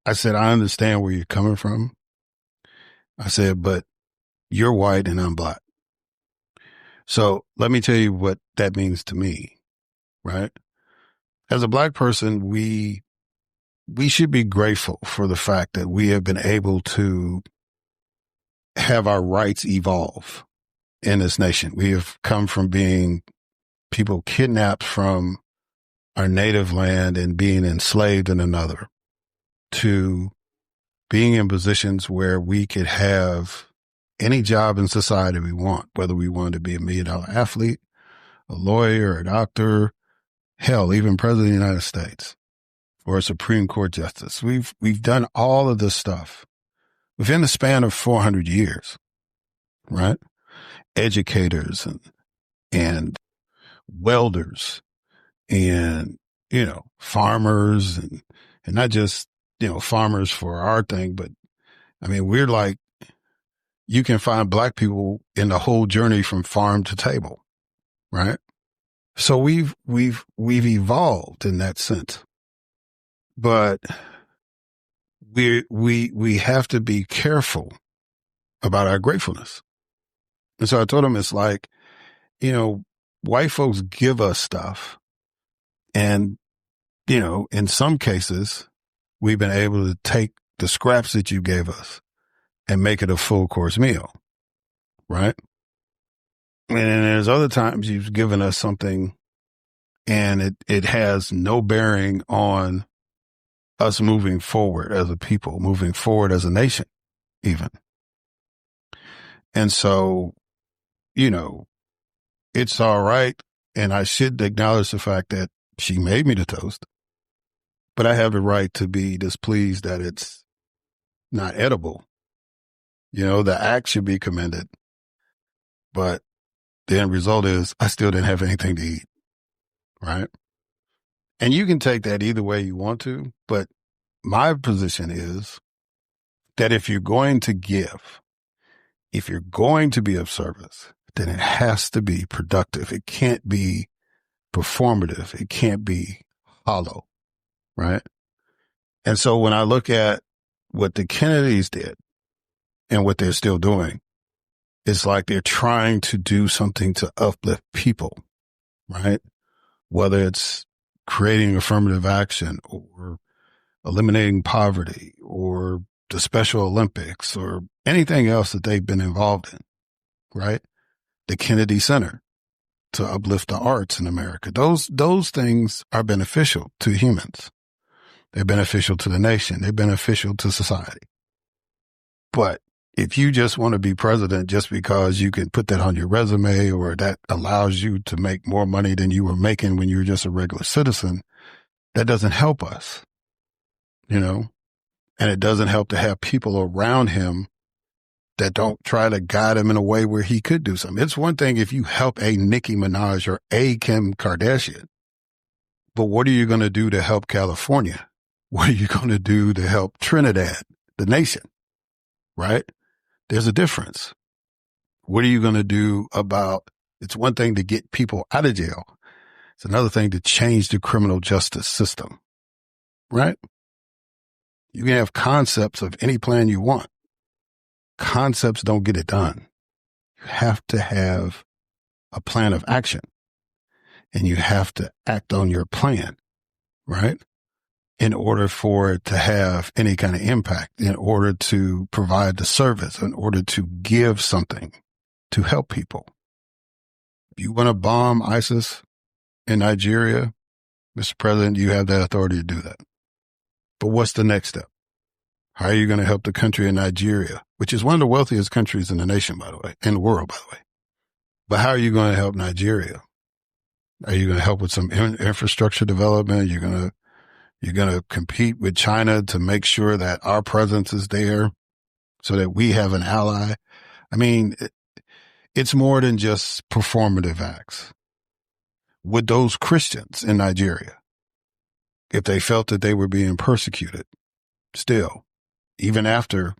I said, I understand where you're coming from. I said, but you're white and I'm black. So let me tell you what that means to me, right? As a black person, we should be grateful for the fact that we have been able to have our rights evolve in this nation. We have come from being people kidnapped from our native land and being enslaved in another to being in positions where we could have any job in society we want, whether we wanted to be a $1 million athlete, a lawyer, a doctor, hell, even president of the United States or a Supreme Court justice. We've done all of this stuff within the span of 400 years, right? Educators and welders and, farmers and not just, farmers for our thing, but I mean, we're like, you can find black people in the whole journey from farm to table, right? So we've evolved in that sense, but we have to be careful about our gratefulness. And so I told him, it's like, white folks give us stuff. And, in some cases, we've been able to take the scraps that you gave us and make it a full course meal, right? And then there's other times you've given us something and it has no bearing on us moving forward as a people, moving forward as a nation, even. And so, it's all right. And I should acknowledge the fact that she made me the toast, but I have the right to be displeased that it's not edible. The act should be commended, but the end result is I still didn't have anything to eat, right? And you can take that either way you want to, but my position is that if you're going to give, if you're going to be of service, then it has to be productive. It can't be performative. It can't be hollow, right? And so when I look at what the Kennedys did and what they're still doing, it's like they're trying to do something to uplift people, right? Whether it's creating affirmative action or eliminating poverty or the Special Olympics or anything else that they've been involved in, right? The Kennedy Center to uplift the arts in America. Those things are beneficial to humans. They're beneficial to the nation. They're beneficial to society. But if you just want to be president just because you can put that on your resume or that allows you to make more money than you were making when you were just a regular citizen, that doesn't help us, and it doesn't help to have people around him that don't try to guide him in a way where he could do something. It's one thing if you help a Nicki Minaj or a Kim Kardashian, but what are you going to do to help California? What are you going to do to help Trinidad, the nation, right? There's a difference. What are you going to do about, it's one thing to get people out of jail. It's another thing to change the criminal justice system, right? You can have concepts of any plan you want. Concepts don't get it done. You have to have a plan of action and you have to act on your plan, right? In order for it to have any kind of impact, in order to provide the service, in order to give something to help people. If you want to bomb ISIS in Nigeria, Mr. President, you have that authority to do that. But what's the next step? How are you going to help the country in Nigeria, which is one of the wealthiest countries in the nation, by the way, in the world, by the way. But how are you going to help Nigeria? Are you going to help with some infrastructure development? You're going to compete with China to make sure that our presence is there so that we have an ally. I mean, it's more than just performative acts. Would those Christians in Nigeria, if they felt that they were being persecuted still, even after,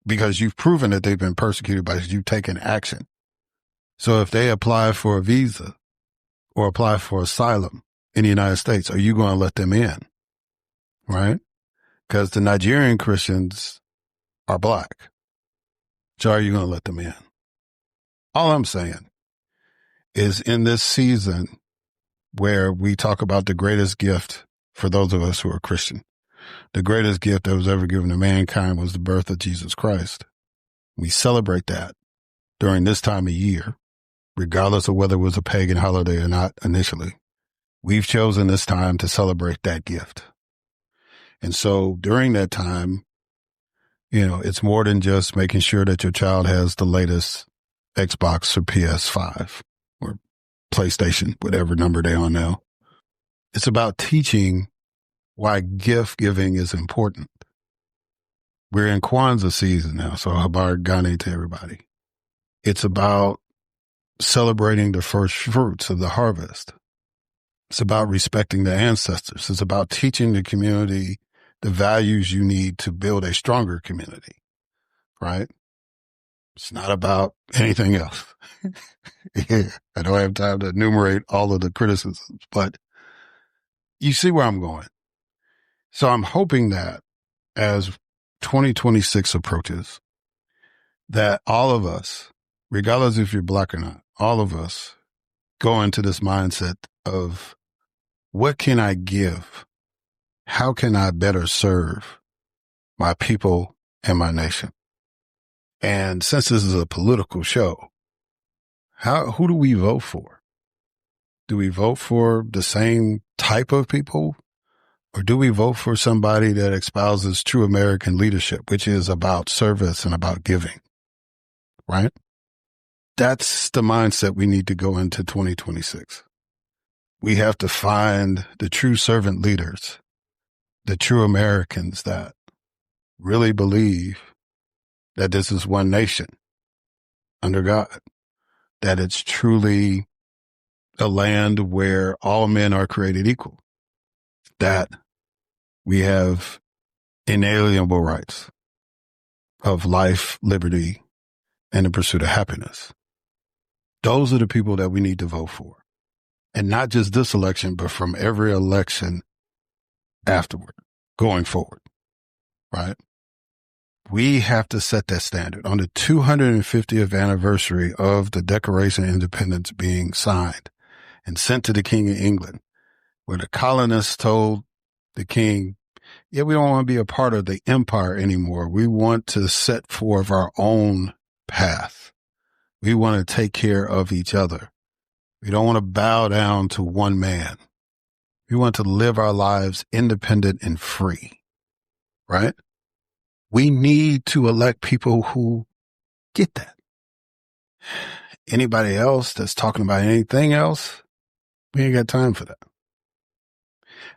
because you've proven that they've been persecuted by you've taken action, So if they apply for a visa or apply for asylum in the United States, are you going to let them in? Right? Because the Nigerian Christians are black. So are you going to let them in? All I'm saying is in this season where we talk about the greatest gift for those of us who are Christian, the greatest gift that was ever given to mankind was the birth of Jesus Christ. We celebrate that during this time of year, regardless of whether it was a pagan holiday or not initially. We've chosen this time to celebrate that gift. And so during that time, it's more than just making sure that your child has the latest Xbox or PS5 or PlayStation, whatever number they're on now. It's about teaching why gift giving is important. We're in Kwanzaa season now, so Habar Gane to everybody. It's about celebrating the first fruits of the harvest. It's about respecting the ancestors. It's about teaching the community the values you need to build a stronger community, right? It's not about anything else. Yeah, I don't have time to enumerate all of the criticisms, but you see where I'm going. So I'm hoping that as 2026 approaches, that all of us, regardless if you're black or not, all of us go into this mindset of what can I give? How can I better serve my people and my nation? And since this is a political show, who do we vote for? Do we vote for the same type of people? Or do we vote for somebody that espouses true American leadership, which is about service and about giving, right? That's the mindset we need to go into 2026. We have to find the true servant leaders, the true Americans that really believe that this is one nation under God, that it's truly a land where all men are created equal, that we have inalienable rights of life, liberty, and the pursuit of happiness. Those are the people that we need to vote for. And not just this election, but from every election afterward, going forward, right? We have to set that standard. On the 250th anniversary of the Declaration of Independence being signed and sent to the King of England, where the colonists told the king, yeah, we don't want to be a part of the empire anymore. We want to set forth our own path. We want to take care of each other. We don't want to bow down to one man. We want to live our lives independent and free, right? We need to elect people who get that. Anybody else that's talking about anything else, we ain't got time for that.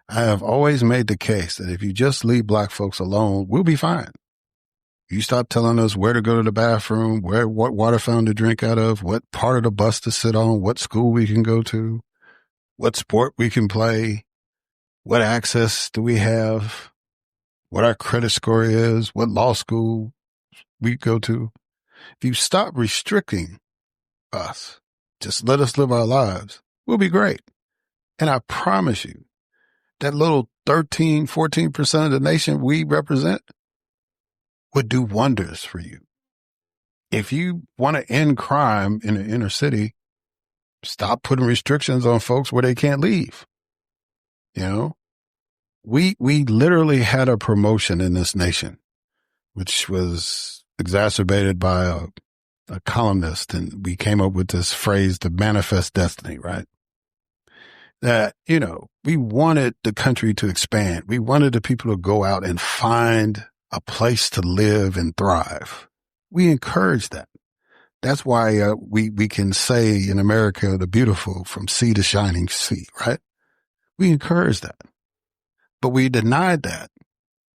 I have always made the case that if you just leave black folks alone, we'll be fine. You stop telling us where to go to the bathroom, what water fountain to drink out of, what part of the bus to sit on, what school we can go to, what sport we can play, what access do we have, what our credit score is, what law school we go to. If you stop restricting us, just let us live our lives, we'll be great. And I promise you, that little 13, 14% of the nation we represent would do wonders for you. If you want to end crime in the inner city, stop putting restrictions on folks where they can't leave. We literally had a promotion in this nation, which was exacerbated by a columnist. And we came up with this phrase, the manifest destiny, right? That, we wanted the country to expand. We wanted the people to go out and find a place to live and thrive. We encourage that. That's why we can say in America, the beautiful from sea to shining sea, right? We encourage that. But we denied that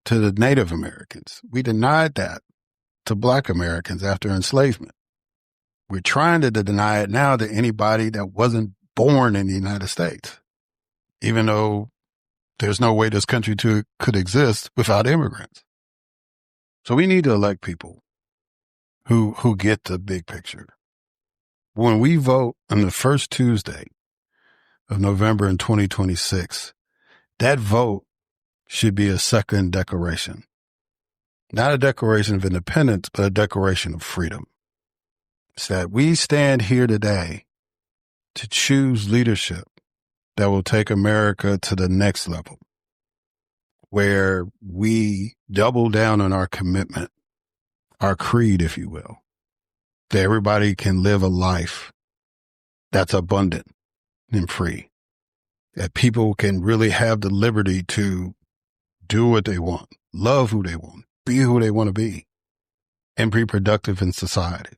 to the Native Americans. We denied that to Black Americans after enslavement. We're trying to deny it now to anybody that wasn't born in the United States, even though there's no way this country could exist without immigrants. So we need to elect people who get the big picture, when we vote on the first Tuesday of November in 2026, that vote should be a second declaration. Not a declaration of independence, but a declaration of freedom. It's that we stand here today to choose leadership that will take America to the next level, where we double down on our commitment, our creed, if you will, that everybody can live a life that's abundant and free, that people can really have the liberty to do what they want, love who they want, be who they want to be, and be productive in society,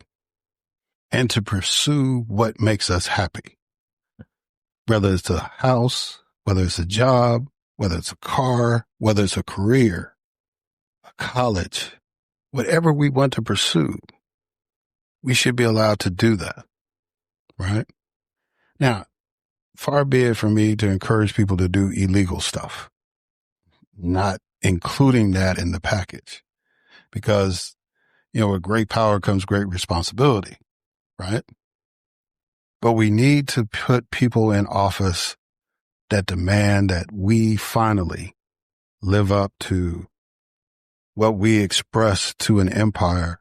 and to pursue what makes us happy, whether it's a house, whether it's a job, whether it's a car, whether it's a career, a college, whatever we want to pursue, we should be allowed to do that, right? Now, far be it from me to encourage people to do illegal stuff, not including that in the package, because, with great power comes great responsibility, right? But we need to put people in office that demand that we finally live up to what we expressed to an empire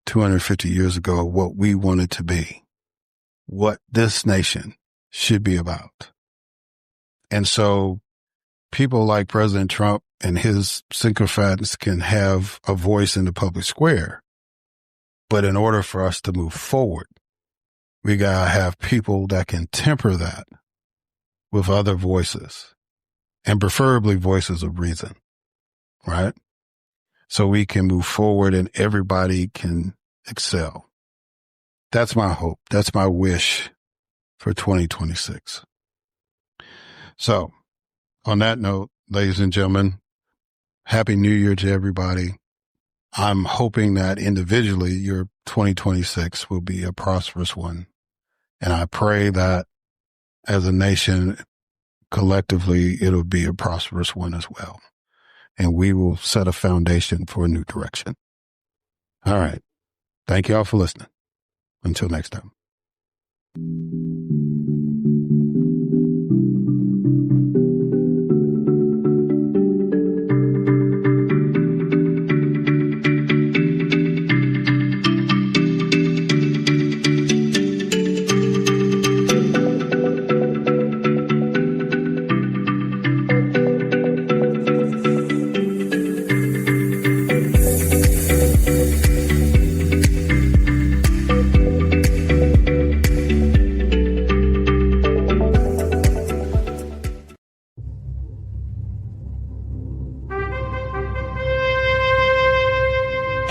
250 years ago, what we wanted to be, what this nation should be about. And so people like President Trump and his sycophants can have a voice in the public square. But in order for us to move forward, we gotta have people that can temper that with other voices, and preferably voices of reason, right? So we can move forward and everybody can excel. That's my hope. That's my wish for 2026. So on that note, ladies and gentlemen, Happy New Year to everybody. I'm hoping that individually your 2026 will be a prosperous one. And I pray that as a nation, collectively, it'll be a prosperous one as well. And we will set a foundation for a new direction. All right. Thank you all for listening. Until next time.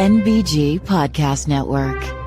NBG Podcast Network.